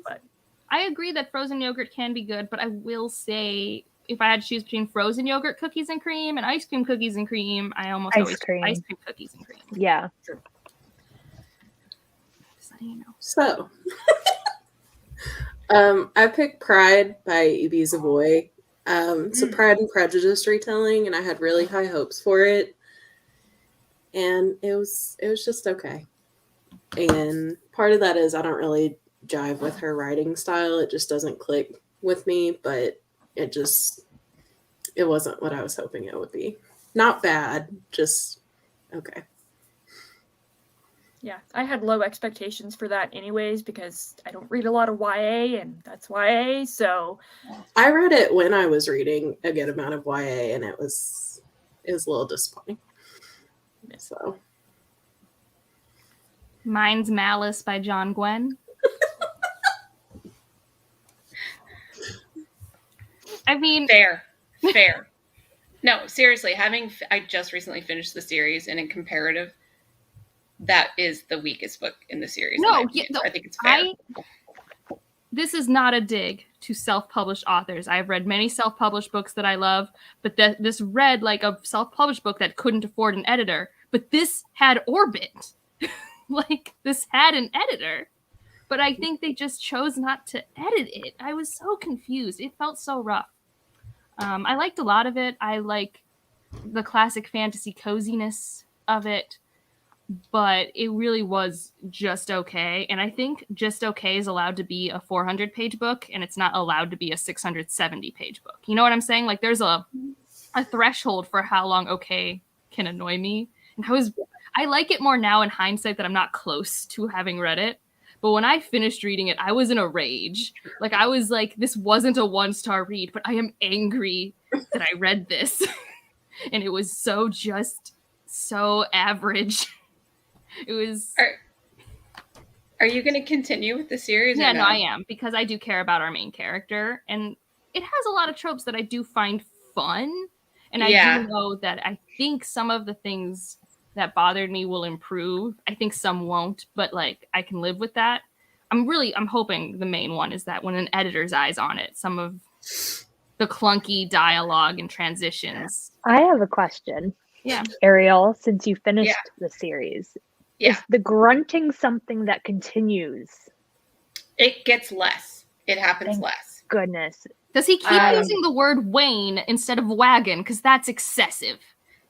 But I agree that frozen yogurt can be good, but I will say, if I had to choose between frozen yogurt cookies and cream and ice cream cookies and cream, I almost always choose ice cream cookies and cream. Yeah. Sure. Just letting you know. So, I picked Pride by E.B. Savoy. It's a Pride and Prejudice retelling, and I had really high hopes for it. And it was just okay. And part of that is I don't really jive with her writing style. It just doesn't click with me, but it wasn't what I was hoping it would be. Not bad, just okay. Yeah, I had low expectations for that anyways, because I don't read a lot of YA, and that's YA, so. I read it when I was reading a good amount of YA, and it was a little disappointing. So. Mine's Malice by John Gwen. I mean, fair. No, seriously, I just recently finished the series, and in comparative, that is the weakest book in the series. No, I think it's fair. This is not a dig to self-published authors. I've read many self-published books that I love, but this read like a self-published book that couldn't afford an editor. But this had Orbit. Like, this had an editor. but I think they just chose not to edit it. I was so confused. It felt so rough. I liked a lot of it. I like the classic fantasy coziness of it, but it really was just okay. And I think just okay is allowed to be a 400-page book, and it's not allowed to be a 670-page book. You know what I'm saying? Like, there's a threshold for how long okay can annoy me. And I like it more now in hindsight that I'm not close to having read it. But when I finished reading it, I was in a rage. Like, I was like, this wasn't a 1-star read, but I am angry that I read this. And it was so average. It was... Are you going to continue with the series? Yeah, no, I am. Because I do care about our main character. And it has a lot of tropes that I do find fun. And I do know that I think some of the things that bothered me will improve. I think some won't, but like I can live with that. I'm hoping the main one is that when an editor's eye's on it, some of the clunky dialogue and transitions. I have a question. Yeah. Ariel, since you finished the series, is the grunting something that continues? It gets less. It happens less. Goodness. Does he keep using the word wain instead of wagon? Because that's excessive.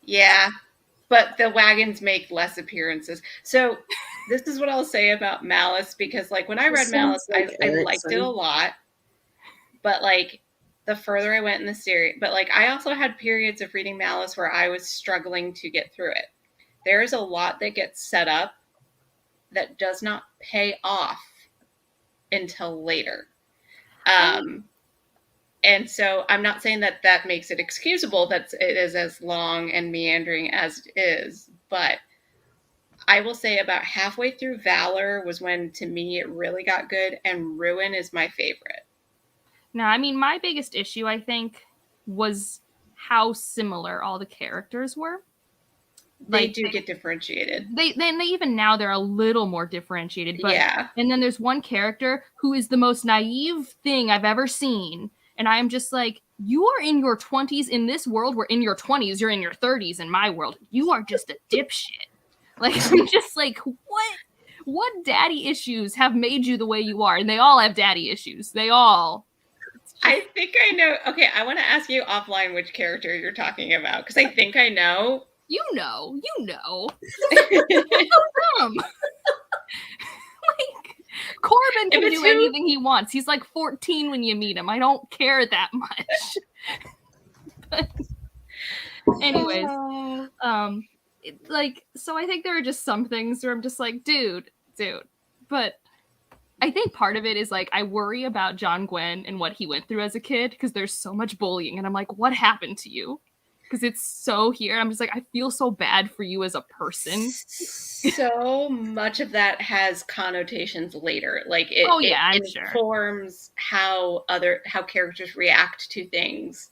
Yeah. But the wagons make less appearances. So this is what I'll say about Malice, because like when I read Malice, I liked it a lot. But like the further I went in the series, but like I also had periods of reading Malice where I was struggling to get through it. There's a lot that gets set up that does not pay off until later. And so I'm not saying that that makes it excusable that it is as long and meandering as it is, but I will say about halfway through Valor was when, to me, it really got good, and Ruin is my favorite. No, I mean, my biggest issue, I think, was how similar all the characters were. They do get differentiated. They even now they're a little more differentiated. But, and then there's one character who is the most naive thing I've ever seen. And I am just like, you are in your 20s in this world. We're in your 20s. You're in your 30s in my world. You are just a dipshit. Like, I'm just like, what daddy issues have made you the way you are? And they all have daddy issues. They all. I think I know. Okay, I want to ask you offline which character you're talking about, because I think I know. You know. It's so dumb. Like, Corbin can do anything he wants. He's like 14 when you meet him. I don't care that much. But anyways, so I think there are just some things where I'm just like, dude. But I think part of it is like I worry about John Gwen and what he went through as a kid, because there's so much bullying, and I'm like, what happened to you? Because it's so here. I'm just like, I feel so bad for you as a person. So much of that has connotations later. Like it informs how characters react to things.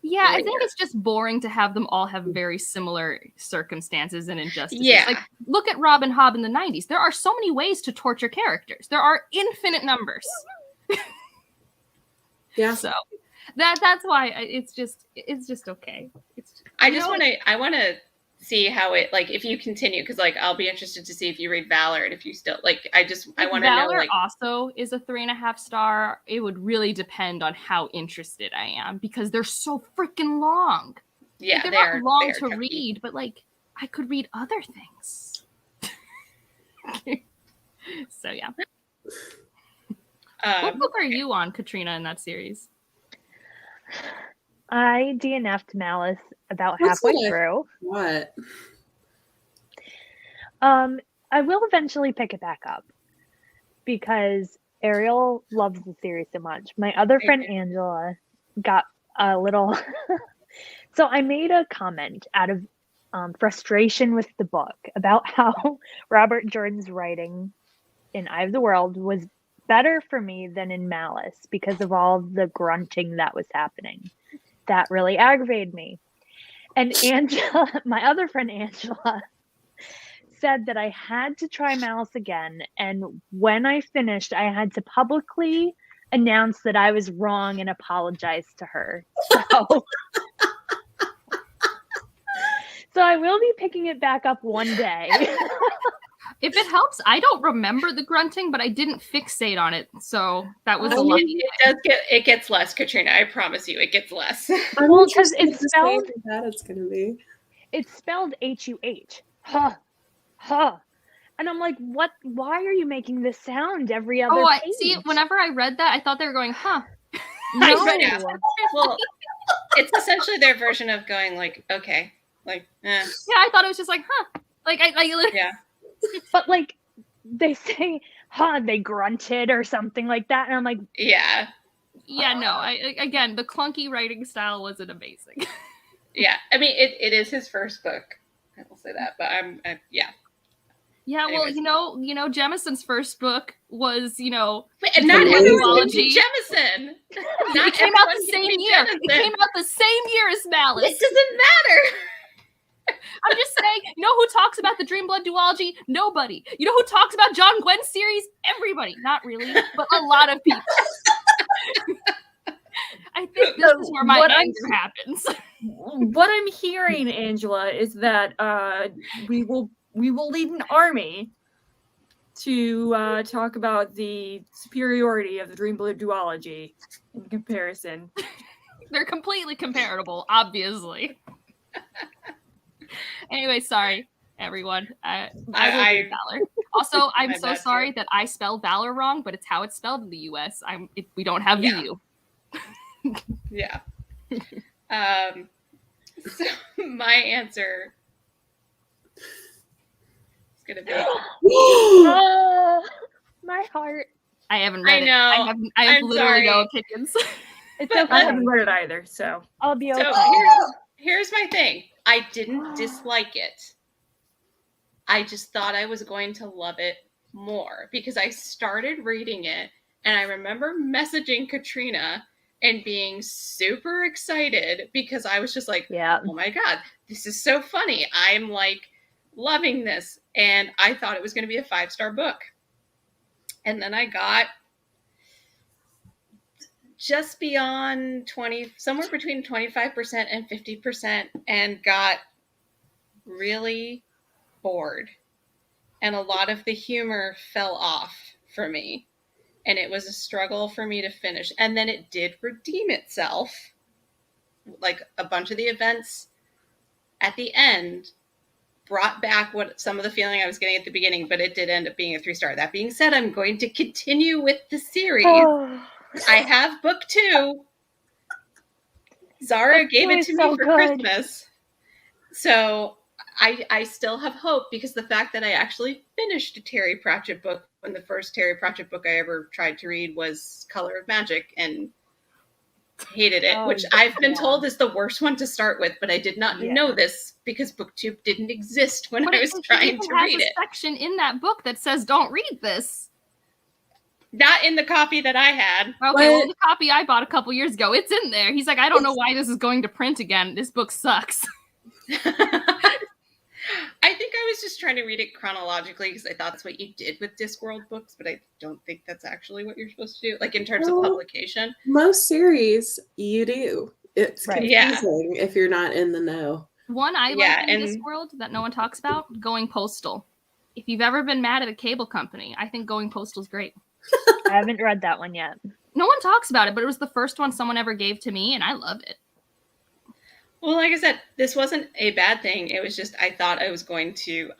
Yeah, later. I think it's just boring to have them all have very similar circumstances and injustices. Yeah. Like, look at Robin Hobb in the 90s. There are so many ways to torture characters. There are infinite numbers. Yeah. So that's why it's just okay. I want to see how it, like, if you continue, because like I'll be interested to see if you read Valor and if you still like. I want to know. Valor like, also is a 3.5 star. It would really depend on how interested I am, because they're so freaking long. Yeah, like, they're not long to read, but like I could read other things. So yeah. What book are you on, Katrina, in that series? I DNF'd Malice about halfway through. What? I will eventually pick it back up because Ariel loves the series so much. My other friend Angela got a little. So I made a comment out of frustration with the book about how Robert Jordan's writing in Eye of the World was better for me than in Malice because of all the grunting that was happening. That really aggravated me. And Angela, my other friend Angela, said that I had to try Malice again. And when I finished, I had to publicly announce that I was wrong and apologize to her. So I will be picking it back up one day. If it helps, I don't remember the grunting, but I didn't fixate on it, so that was a lucky. It gets less, Katrina. I promise you, it gets less. Well, because it's spelled. That it's gonna be. It's spelled H-U-H. Huh. Huh. And I'm like, what? Why are you making this sound every other page? See, whenever I read that, I thought they were going, huh. No. Well, it's essentially their version of going like, okay, like, eh. Yeah, I thought it was just like, huh. Like, Yeah. But like, they say, huh, they grunted or something like that. And I'm like, yeah. Yeah, no. Again, the clunky writing style wasn't amazing. Yeah. I mean, it is his first book. I will say that, but yeah. Yeah, Anyways. well, Jemison's first book was, Wait, and not everyone can be Jemison. It came out the same year. It came out the same year as Malice. It doesn't matter. I'm just saying, you know who talks about the Dream Blood duology? Nobody. You know who talks about John Gwen's series? Everybody. Not really, but a lot of people. I think this is where my anger happens. What I'm hearing, Angela, is that we will lead an army to talk about the superiority of the Dream Blood duology in comparison. They're completely comparable, obviously. Anyway, sorry, everyone. I will Valor. Also, I'm so sorry that I spelled Valor wrong, but it's how it's spelled in the U.S. We don't have the U. Yeah. So my answer is gonna be my heart. I haven't read I know. it. I have literally no opinions. It's okay. I haven't read it either, so I'll be okay. So here's my thing. I didn't dislike it. I just thought I was going to love it more because I started reading it and I remember messaging Katrina and being super excited because I was just like, oh my God, this is so funny. I'm like loving this. And I thought it was going to be a 5-star book. And then I got just beyond 20, somewhere between 25% and 50%, and got really bored. And a lot of the humor fell off for me. And it was a struggle for me to finish. And then it did redeem itself. Like a bunch of the events at the end brought back some of the feeling I was getting at the beginning, but it did end up being a 3-star. That being said, I'm going to continue with the series. I have book 2. Zara gave it to me for Christmas. So I still have hope because the fact that I actually finished a Terry Pratchett book when the first Terry Pratchett book I ever tried to read was Color of Magic and hated it, which I've been told is the worst one to start with, but I did not know this because booktube didn't exist when I was trying to read it. There's a section in that book that says don't read this. Not in the copy that I had. Okay, well, the copy I bought a couple years ago, it's in there. He's like, I don't know why this is going to print again. This book sucks. I think I was just trying to read it chronologically because I thought that's what you did with Discworld books, but I don't think that's actually what you're supposed to do, like in terms of publication. Most series, you do. It's confusing if you're not in the know. One I like in Discworld that no one talks about, Going Postal. If you've ever been mad at a cable company, I think Going Postal is great. I haven't read that one yet. No one talks about it, but it was the first one someone ever gave to me, and I love it. Well, like I said, this wasn't a bad thing. It was just I thought it was going to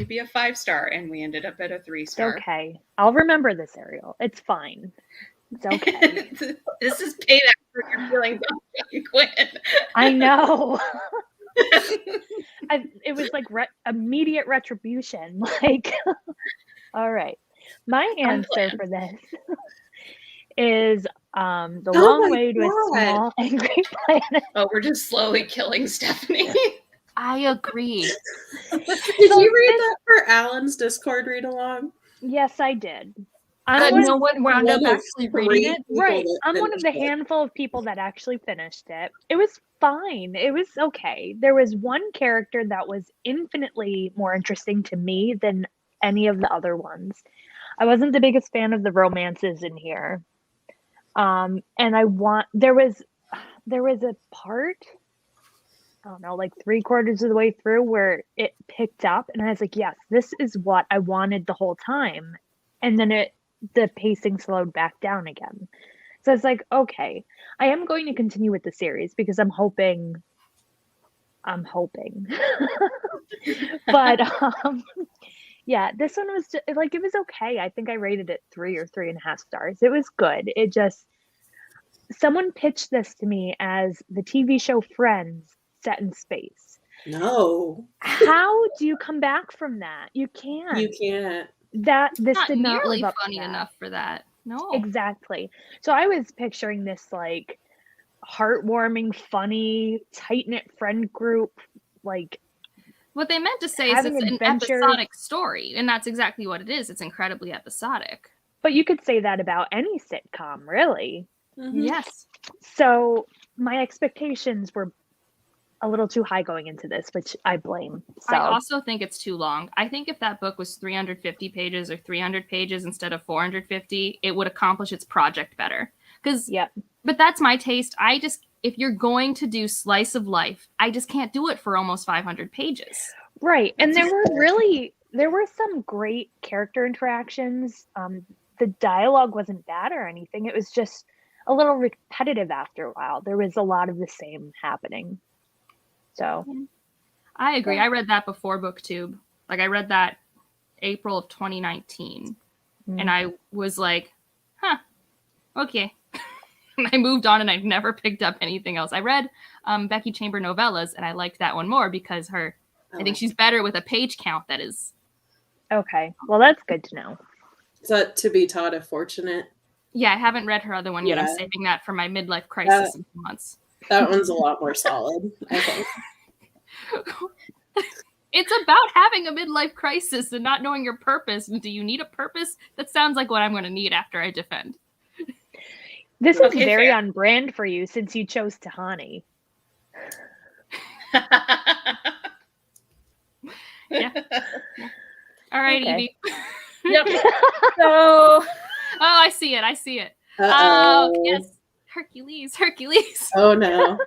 be a 5-star, and we ended up at a 3-star. It's okay. I'll remember this, Ariel. It's fine. It's okay. This is payback for your feelings on John Gwen. I know. It was like immediate retribution. Like, all right. My answer for this is The Long Way to a Small Angry Planet. Oh, we're just slowly killing Stephanie. I agree. Did you read that for Alan's Discord read along? Yes, I did. No one wound up actually reading it. Right. I'm one of the handful of people that actually finished it. It was fine. It was okay. There was one character that was infinitely more interesting to me than any of the other ones. I wasn't the biggest fan of the romances in here. And there was a part I don't know, like 3/4 of the way through where it picked up, and I was like, yes, this is what I wanted the whole time. And then the pacing slowed back down again. So it's like, okay, I am going to continue with the series because I'm hoping. But yeah, this one was just, like, it was okay. I think I rated it 3 or 3.5 stars. It was good. It just, someone pitched this to me as the TV show Friends set in space. No. How do you come back from that? You can't. You can't. This Not did not nearly live up funny to that. enough for that. No. Exactly. So I was picturing this like heartwarming, funny, tight-knit friend group, like What they meant to say is it's having an adventures. episodic story, and that's exactly what it is. It's incredibly episodic. But you could say that about any sitcom, really. Mhm. Yes. So my expectations were a little too high going into this, which I blame. So I also think it's too long. I think if that book was 350 pages or 300 pages instead of 450, it would accomplish its project better. But that's my taste. If you're going to do slice of life, I just can't do it for almost 500 pages. Right. And there were some great character interactions. The dialogue wasn't bad or anything. It was just a little repetitive after a while. There was a lot of the same happening. So I agree. I read that before BookTube. Like, I read that April of 2019. And I was like, okay. And I moved on and I've never picked up anything else. I read Becky Chamber novellas and I liked that one more because I think she's better with a page count that is. Okay. Well, that's good to know. Is that To Be Taught a Fortunate? Yeah, I haven't read her other one yet. Yeah. I'm saving that for my midlife crisis in 2 months. That one's a lot more solid, I think. It's about having a midlife crisis and not knowing your purpose. And do you need a purpose? That sounds like what I'm going to need after I defend. This was Okay, very fair. on brand for you since you chose Tahani. Yeah. All right, Okay. Evie. Yep. So, I see it. Uh-oh. Yes. Hercules. Oh, no.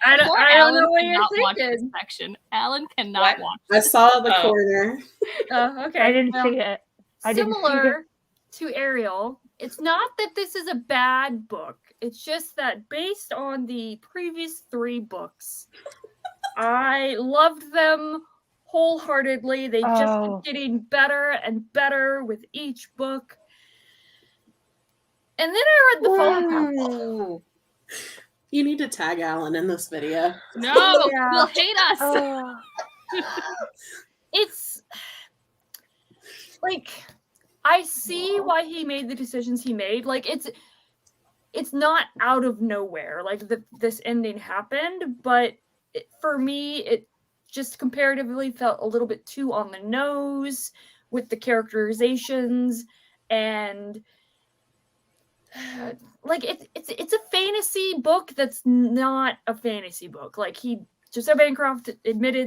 I don't Alan know what you're cannot watch this thinking. section. Alan cannot What? watch I this. saw the corner. Okay. I didn't well, see it. I didn't see it. Similar to Ariel, it's not that this is a bad book. It's just that based on the previous 3 books, I loved them wholeheartedly. They just keep getting better and better with each book. And then I read the phone call. You need to tag Alan in this video. No, Yeah. you'll hate us. Oh. It's like, I see why he made the decisions he made. Like, it's not out of nowhere. Like, this ending happened, but for me, it just comparatively felt a little bit too on the nose with the characterizations, and like it's a fantasy book that's not a fantasy book. Like, Josiah Bancroft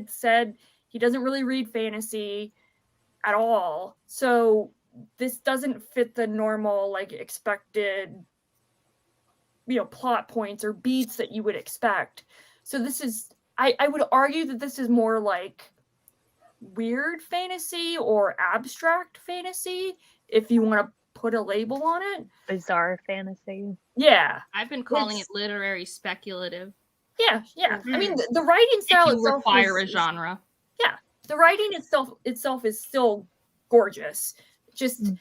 said he doesn't really read fantasy at all. So this doesn't fit the normal, like, expected, plot points or beats that you would expect. So this is, I would argue that this is more like weird fantasy or abstract fantasy, if you want to put a label on it. Bizarre fantasy. Yeah. I've been calling it literary speculative. Yeah. I mean, the writing style If you itself require a genre. Yeah. The writing itself is still gorgeous. Just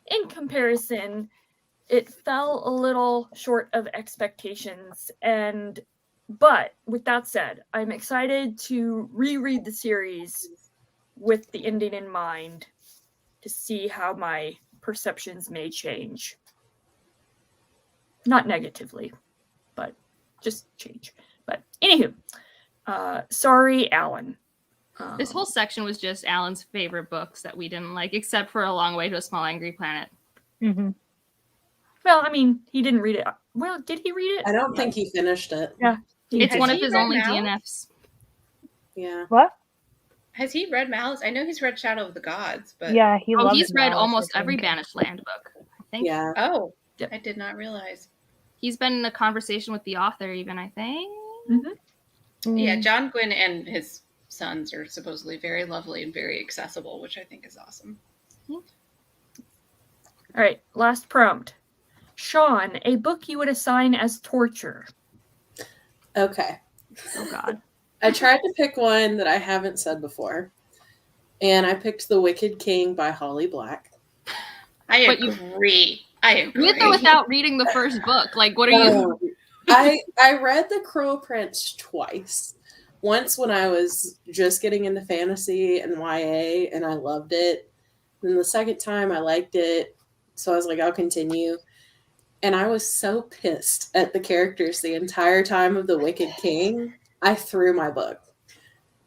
in comparison, it fell a little short of expectations. But with that said, I'm excited to reread the series with the ending in mind to see how my perceptions may change. Not negatively, but just change. But anywho, sorry, Alan. This whole section was just Alan's favorite books that we didn't like, except for A Long Way to a Small Angry Planet. Mm-hmm. Well, I mean, he didn't read it. Well, did he read it? I don't think he finished it. Yeah. It's Has one of he his read only Malice? DNFs. Yeah. What? Has he read Malice? I know he's read Shadow of the Gods, but Yeah, he loves He's read Malice, almost I every think. Banished Land book, I think. Yeah. oh, Yep. I did not realize. He's been in a conversation with the author, even, I think. Mm-hmm. Yeah, John Gwynne and his sons are supposedly very lovely and very accessible, which I think is awesome. All right, last prompt. Shawn, a book you would assign as torture. Okay. Oh God. I tried to pick one that I haven't said before, and I picked The Wicked King by Holly Black. I agree. With or without reading the first book? Like, what are you? I read The Cruel Prince twice. Once when I was just getting into fantasy and YA, and I loved it. Then the second time I liked it, so I was like, I'll continue. And I was so pissed at the characters the entire time of The Wicked King, I threw my book.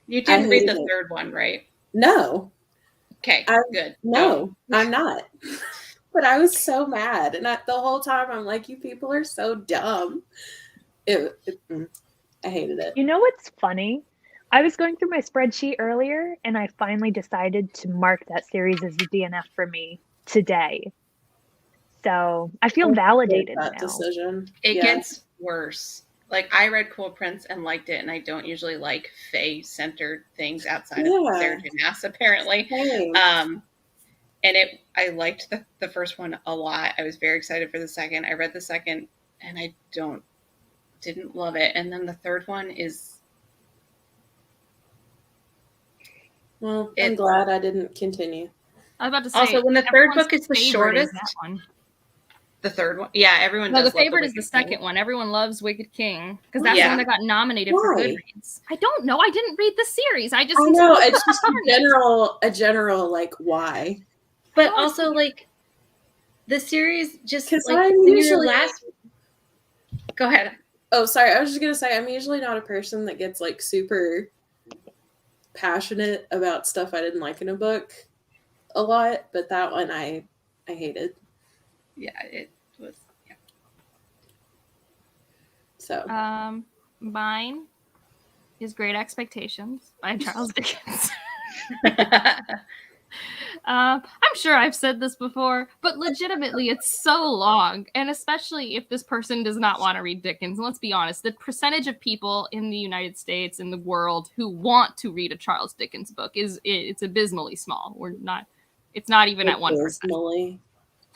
You didn't read the third one, right? No. Okay, good. No, I'm not. But I was so mad. And the whole time I'm like, you people are so dumb. I hated it. You know what's funny? I was going through my spreadsheet earlier, and I finally decided to mark that series as a DNF for me today. So I feel validated that now. Decision. It gets worse. Like, I read Cruel Prince and liked it, and I don't usually like fae-centered things outside of Sarah J. Maas, apparently. And I liked the first one a lot. I was very excited for the second. I read the second, and I didn't love it. And then the third one is... Well, I'm glad I didn't continue. I was about to say. Also, when the third book is the shortest... That one. The third one? Yeah, everyone does. No, the favorite is the second one. Everyone loves Wicked King because that's Yeah. the one that got nominated for Goodreads. I don't know. I didn't read the series. I know it's just a general like why. But also like the series just like I'm usually Go ahead. Oh, sorry. I was just gonna say I'm usually not a person that gets like super passionate about stuff I didn't like in a book a lot, but that one I hated. Yeah, it was. Yeah. So, mine is Great Expectations by Charles Dickens. I'm sure I've said this before, but legitimately, it's so long, and especially if this person does not want to read Dickens. And let's be honest, the percentage of people in the United States, in the world, who want to read a Charles Dickens book it's abysmally small. It's not even at 1%.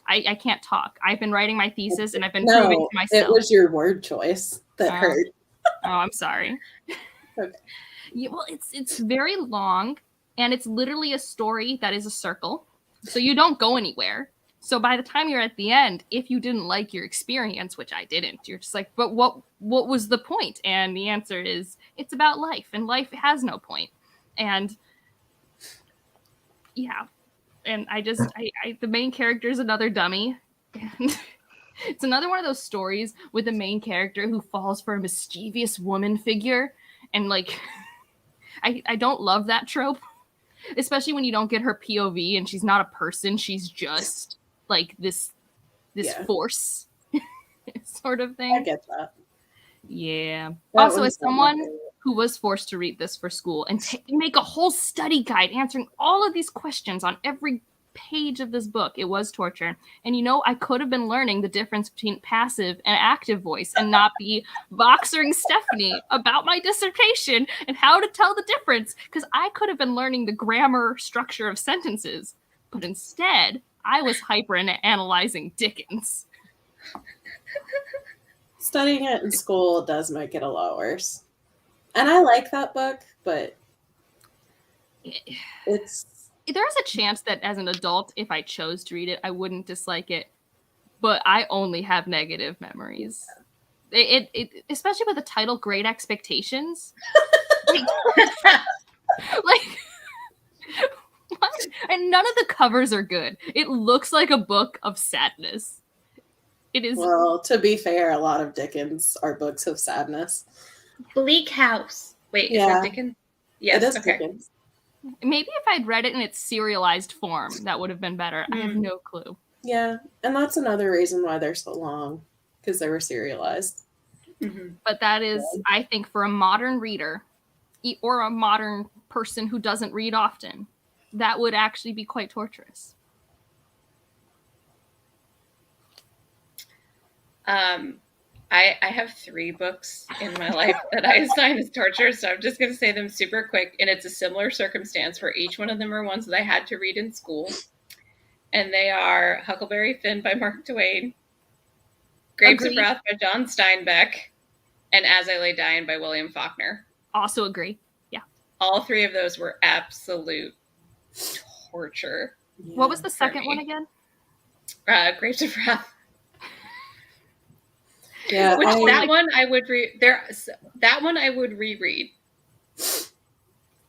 I can't talk. I've been writing my thesis and I've been proving to myself. It was your word choice that hurt. Oh, I'm sorry. Okay. Yeah, well, it's very long and it's literally a story that is a circle. So you don't go anywhere. So by the time you're at the end, if you didn't like your experience, which I didn't, you're just like, but what was the point? And the answer is it's about life, and life has no point. And yeah. And the main character is another dummy. And it's another one of those stories with a main character who falls for a mischievous woman figure. And like, I don't love that trope, especially when you don't get her POV and she's not a person. She's just like this force sort of thing. I get that. Yeah. Also, as someone who was forced to read this for school and make a whole study guide answering all of these questions on every page of this book, it was torture. And I could have been learning the difference between passive and active voice and not be boxering Stephanie about my dissertation and how to tell the difference, because I could have been learning the grammar structure of sentences. But instead, I was hyper-analyzing Dickens. Studying it in school does make it a lot worse. And I like that book, but there's a chance that as an adult, if I chose to read it, I wouldn't dislike it. But I only have negative memories. It especially with the title "Great Expectations." like what? And none of the covers are good. It looks like a book of sadness. It is. Well, to be fair, a lot of Dickens are books of sadness. Bleak House. Wait, is that Dickens? Yes, it is okay. Dickens. Maybe if I'd read it in its serialized form, that would have been better. I have no clue. Yeah, and that's another reason why they're so long, because they were serialized. Mm-hmm. But that is, I think, for a modern reader or a modern person who doesn't read often, that would actually be quite torturous. I have 3 books in my life that I assign as torture, so I'm just going to say them super quick, and it's a similar circumstance where each one of them are ones that I had to read in school, and they are Huckleberry Finn by Mark Twain, Grapes of Wrath by John Steinbeck, and As I Lay Dying by William Faulkner. Also agree. Yeah. All 3 of those were absolute torture. Yeah. What was the second one again? Grapes of Wrath. Yeah, that one I would that one I would reread.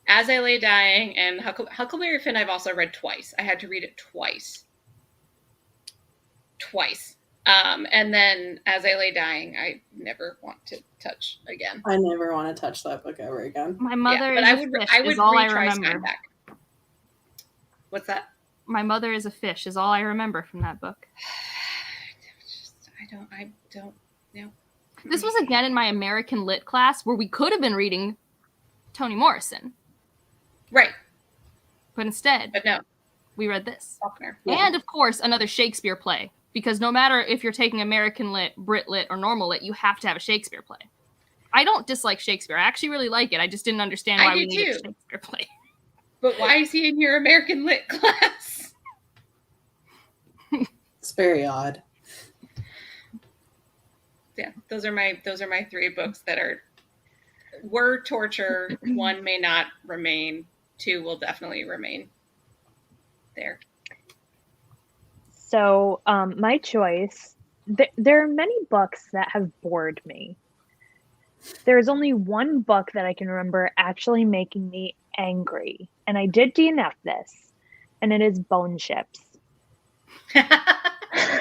As I Lay Dying and Huckleberry Finn I've also read twice. I had to read it twice. And then As I Lay Dying, I never want to touch again. I never want to touch that book ever again. My mother is a fish, is all I remember. What's that? My mother is a fish is all I remember from that book. I don't know. This was again in my American Lit class where we could have been reading Toni Morrison. Right. But instead, no. We read this. Faulkner. Yeah. And of course, another Shakespeare play. Because no matter if you're taking American Lit, Brit Lit, or Normal Lit, you have to have a Shakespeare play. I don't dislike Shakespeare. I actually really like it. I just didn't understand why we needed a Shakespeare play. But why is he in your American Lit class? It's very odd. Yeah, those are my 3 books that were torture. 1 may not remain. 2 will definitely remain there. So my choice, there are many books that have bored me. There's only one book that I can remember actually making me angry. And I did DNF this. And it is Bone Ships.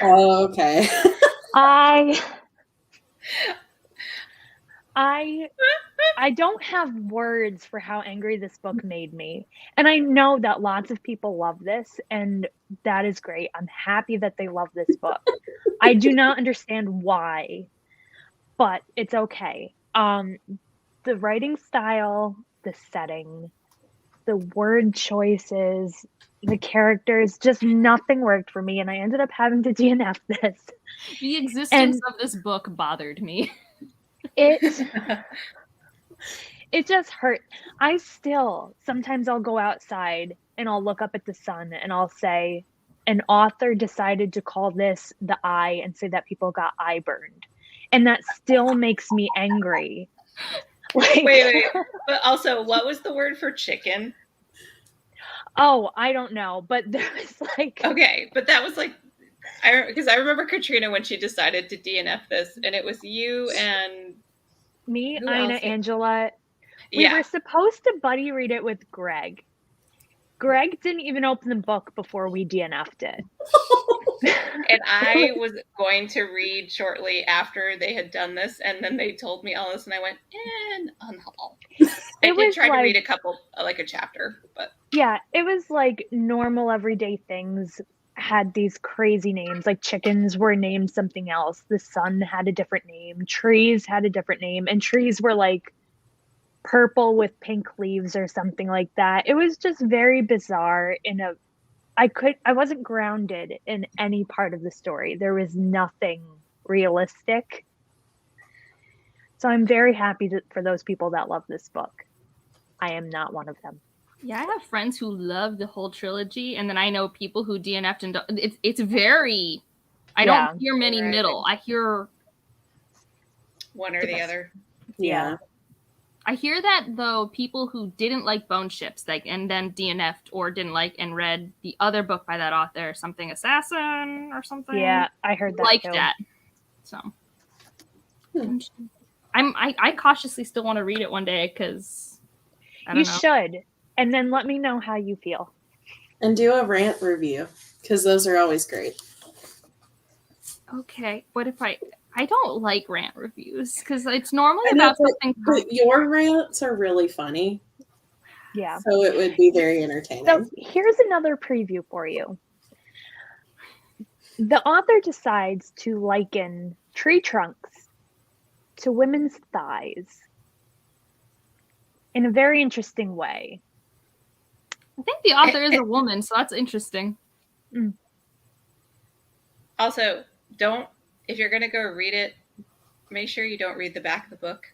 Oh, okay. I don't have words for how angry this book made me. And I know that lots of people love this, and that is great. I'm happy that they love this book. I do not understand why, but it's okay. The writing style, the setting, the word choices, the characters, just nothing worked for me, and I ended up having to DNF this. The existence of this book bothered me. It just hurt. Sometimes I'll go outside and I'll look up at the sun and I'll say, an author decided to call this the eye and say that people got eye burned. And that still makes me angry. Like, wait. But also, what was the word for chicken? Oh, I don't know. But there was like... Okay, but that was like... Because I remember Katrina when she decided to DNF this, and it was you and... Me, Ina, Angela. We were supposed to buddy read it with Greg. Greg didn't even open the book before we DNF'd it. And I was going to read shortly after they had done this, and then they told me all this, and I went, unhaul. I did try to read a couple, like a chapter, but... Yeah, it was like normal everyday things had these crazy names. Like chickens were named something else. The sun had a different name. Trees had a different name. And trees were like purple with pink leaves or something like that. It was just very bizarre I wasn't grounded in any part of the story. There was nothing realistic. So I'm very happy for those people that love this book. I am not one of them. Yeah, I have friends who love the whole trilogy, and then I know people who DNF'd and it's very... I don't hear many middle. I hear... one or the other. Yeah. I hear that, though, people who didn't like Bone Ships, and then DNF'd or didn't like and read the other book by that author, something Assassin or something. Yeah, I heard that like that. So. I cautiously still want to read it one day, because you should. And then let me know how you feel. And do a rant review, because those are always great. Okay. What if I don't like rant reviews, because it's normally about something. But your rants are really funny. Yeah. So it would be very entertaining. So here's another preview for you. The author decides to liken tree trunks to women's thighs in a very interesting way. I think the author is a woman, so that's interesting. Also, if you're going to go read it, make sure you don't read the back of the book.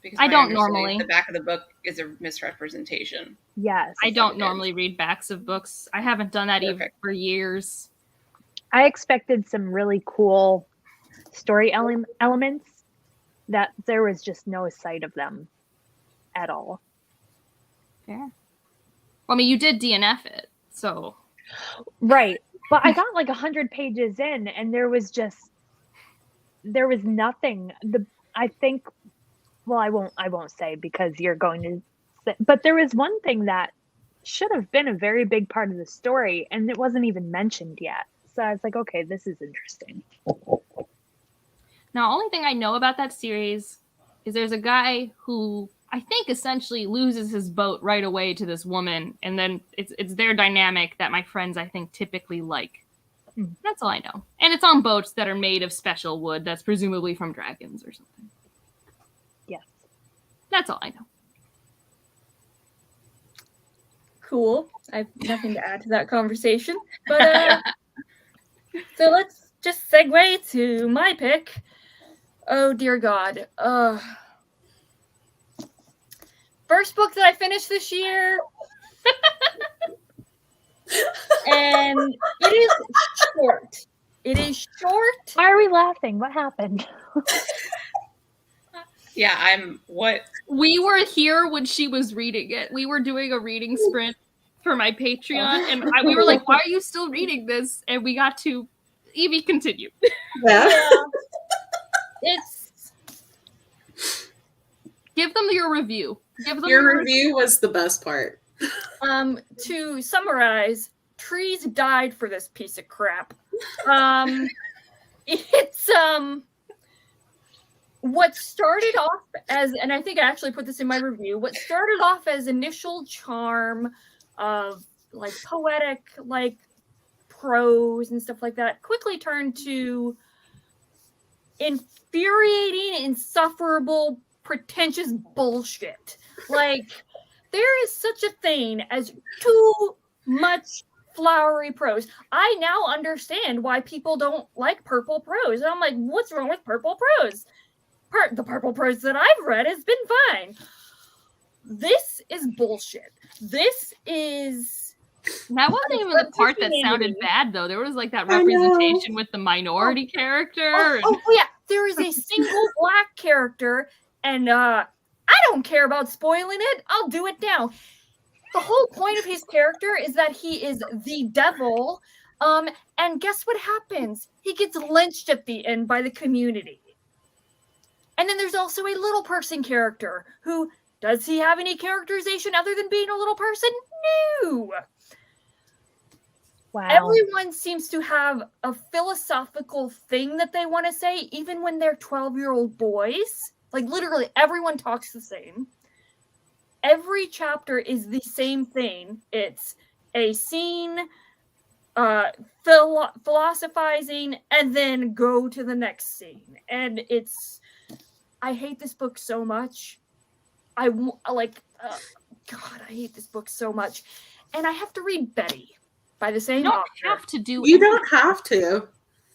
Because I don't normally. The back of the book is a misrepresentation. Yes. I don't normally read backs of books. I haven't done that even for years. I expected some really cool story elements that there was just no sight of them at all. Fair. Well, I mean, you did DNF it, so. Right. But I got like 100 pages in and there was nothing. I think, well, I won't say because you're going to say, but there was one thing that should have been a very big part of the story and it wasn't even mentioned yet. So I was like, okay, this is interesting. Now, only thing I know about that series is there's a guy who I think essentially loses his boat right away to this woman, and then it's their dynamic that my friends, I think, typically like. That's all I know. And it's on boats that are made of special wood that's presumably from dragons or something. Yes. That's all I know. Cool. I have nothing to add to that conversation. But so let's just segue to my pick. Oh dear God. First book that I finished this year. And it is short. It is short. Why are we laughing? What happened? Yeah, what? We were here when she was reading it. We were doing a reading sprint for my Patreon, and we were like, why are you still reading this? And we got to Evie continue. Yeah. It's give them your review. Give them Your review was the best part. To summarize, trees died for this piece of crap. It's what started off as, and I think I actually put this in my review, what started off as initial charm of like poetic like prose and stuff like that quickly turned to infuriating, insufferable, pretentious bullshit. Like, there is such a thing as too much flowery prose. I now understand why people don't like purple prose. And I'm like, what's wrong with purple prose? The purple prose that I've read has been fine. This is bullshit. This is... That wasn't even the part that sounded bad, though. There was like that representation with the minority character. Oh, yeah. There is a single black character, and I don't care about spoiling it. I'll do it now. The whole point of his character is that he is the devil. And guess what happens? He gets lynched at the end by the community. And then there's also a little person character who, does he have any characterization other than being a little person? No. Wow. Everyone seems to have a philosophical thing that they want to say, even when they're 12-year-old boys. Like, literally, everyone talks the same. Every chapter is the same thing. It's a scene, philosophizing, and then go to the next scene. And it's... I hate this book so much. God, I hate this book so much. And I have to read Betty by the same author. You don't have to do You don't have to.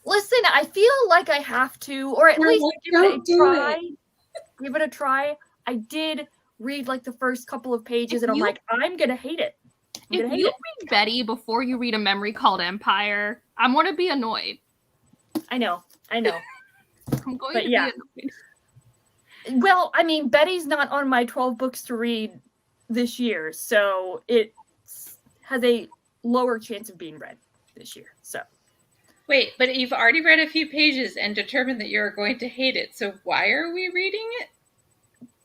Listen, I feel like I have to, or at least give it a try. Give it a try. I did read like the first couple of pages, and I'm like, I'm gonna hate it. If you read Betty before you read A Memory Called Empire, I'm gonna be annoyed. I know. I'm going to be annoyed. Well, I mean, Betty's not on my 12 books to read this year, so it has a lower chance of being read this year. So, wait, but you've already read a few pages and determined that you're going to hate it. So why are we reading it?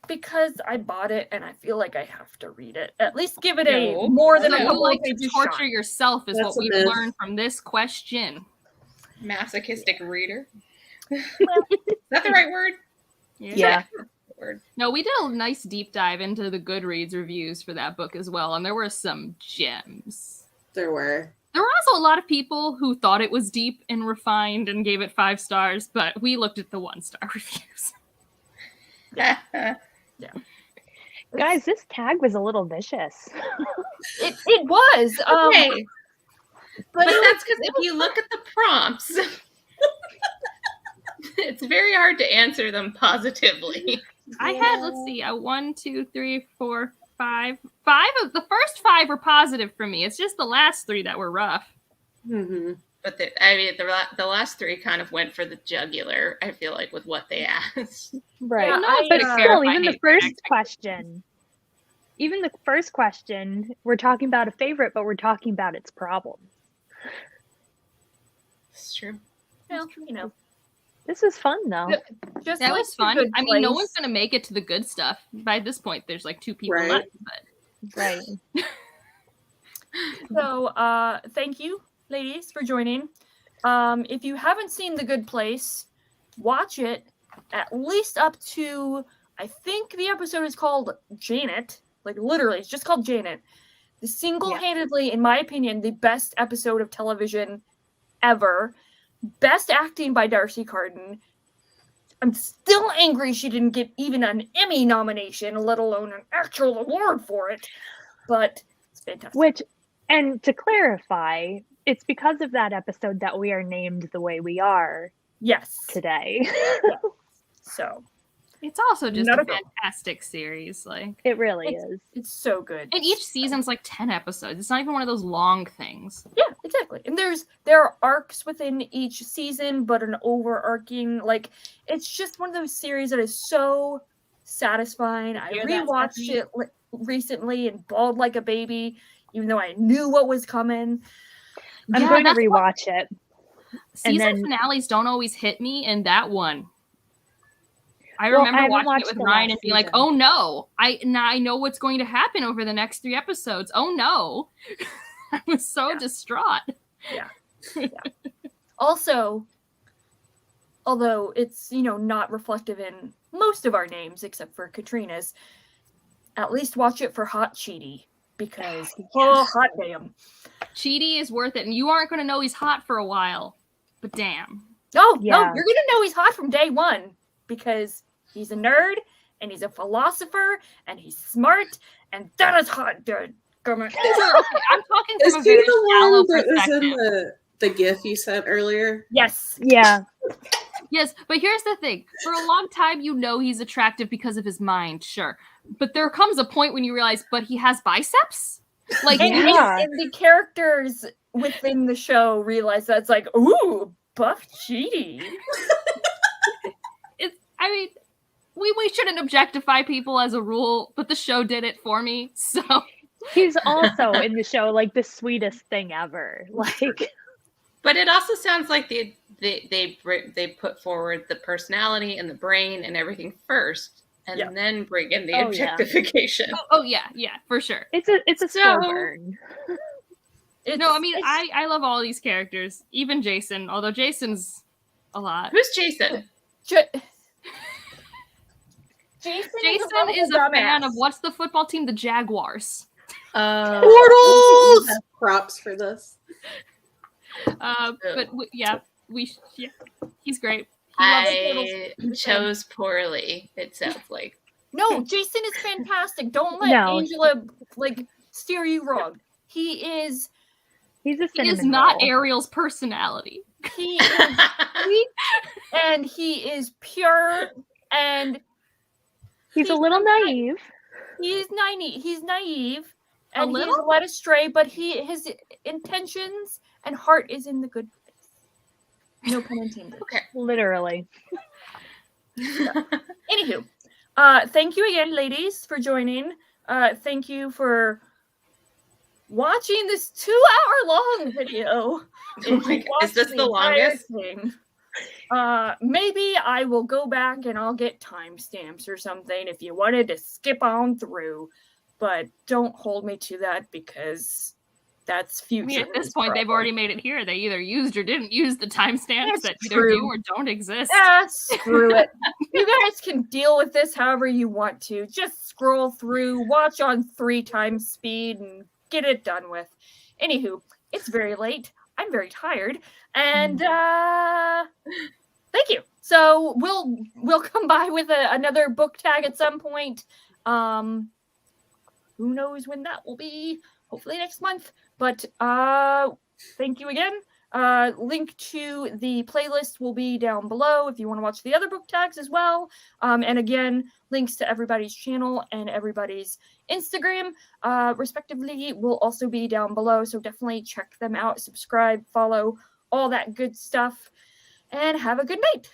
Because I bought it and I feel like I have to read it. At least give it a more than a couple of pages. Torture yourself is what we've learned from this question. Masochistic reader. Is that the right word? Yeah. No, we did a nice deep dive into the Goodreads reviews for that book as well, and there were some gems. There were. There were also a lot of people who thought it was deep and refined and gave it 5 stars, but we looked at the 1-star reviews. Yeah. Guys, this tag was a little vicious. It was. Okay. But that's because if you look at the prompts... it's very hard to answer them positively. I had, let's see, 1, 2, 3, 4, 5. 5 of the first 5 were positive for me. It's just the last 3 that were rough. Mm-hmm. But the last 3 kind of went for the jugular, I feel like, with what they asked. Right. Yeah, But still, even the first question, we're talking about a favorite, but we're talking about its problems. It's true. Well, you know. This is fun, though. Just That like was fun. The Good I mean, no Place. one's going to make it to the good stuff. By this point, there's like 2 people Right. left. But Right. So, thank you, ladies, for joining. If you haven't seen The Good Place, watch it at least up to, I think the episode is called Janet. Like, literally, it's just called Janet. The single-handedly, in my opinion, the best episode of television ever. Best acting by Darcy Carden. I'm still angry she didn't get even an Emmy nomination, let alone an actual award for it. But it's fantastic. And to clarify, it's because of that episode that we are named the way we are Yes. today. So it's also just Not a a girl. fantastic series. Like, It really is. it's so good. and each season's like 10 episodes. It's not even one of those long things. Yeah, exactly. And there are arcs within each season, but an overarching, like, it's just one of those series that is so satisfying. I Hear that, rewatched Stephanie? it recently and bawled like a baby, even though I knew what was coming. I'm Yeah, going to that's what- rewatch it. Season then- finales don't always hit me, and that one. I Well, I remember haven't watching it watched with the Ryan last and being like, season. "Oh no! I know what's going to happen over the next 3 episodes. Oh no!" I was so distraught. Also, although it's, not reflective in most of our names except for Katrina's, at least watch it for Hot CHIDI, because hot damn. CHIDI is worth it, and you aren't going to know he's hot for a while, but damn. No, Yeah. you're gonna know he's hot from day one, because he's a nerd and he's a philosopher and he's smart, and that is hot, dude. Come on. Okay, I'm talking Is from a he very the shallow one that was perspective. in the GIF you sent earlier? Yes. Yeah. Yes, but here's the thing. For a long time, you know he's attractive because of his mind, sure. But there comes a point when you realize, but he has biceps? Like, And, Yeah. and the characters within the show realize that it's like, ooh, buff CHIDI. I mean, we shouldn't objectify people as a rule, but the show did it for me, so... He's also in the show like the sweetest thing ever. Like, But it also sounds like they put forward the personality and the brain and everything first, and then bring in the Oh, yeah. objectification. Oh yeah, for sure. it's a slow So- burn. No, I mean, I love all these characters, even Jason, although Jason's a lot. Who's Jason? Jason Jason is a fan of, what's the football team? The Jaguars. Portals! Props for this. But he's great. He loves I chose poorly, it sounds like. No, Jason is fantastic. Don't let No. Angela steer you wrong. He's He's a He cinnamon is not roll. Ariel's personality. he is sweet and he is pure and He's a little naive. he's naive A and he's little? led astray, but his intentions and heart is in the good place. No pun intended. Okay. Literally. Anywho, thank you again, ladies, for joining. Thank you for watching this 2-hour-long video. Oh my God. Is this the longest? Thing. Maybe I will go back and I'll get timestamps or something if you wanted to skip on through, but don't hold me to that because that's I future. mean, at this point, they've already made it here. They either used or didn't use the timestamps That's that either true. do or don't exist. Screw it. You guys can deal with this however you want to. Just scroll through, watch on 3 times speed, and get it done with. Anywho, it's very late. I'm very tired, and thank you. So we'll come by with another book tag at some point. Who knows when that will be? Hopefully next month. But thank you again. Link to the playlist will be down below if you want to watch the other book tags as well. And again, links to everybody's channel and everybody's Instagram, respectively, will also be down below. So definitely check them out, subscribe, follow, all that good stuff. And have a good night.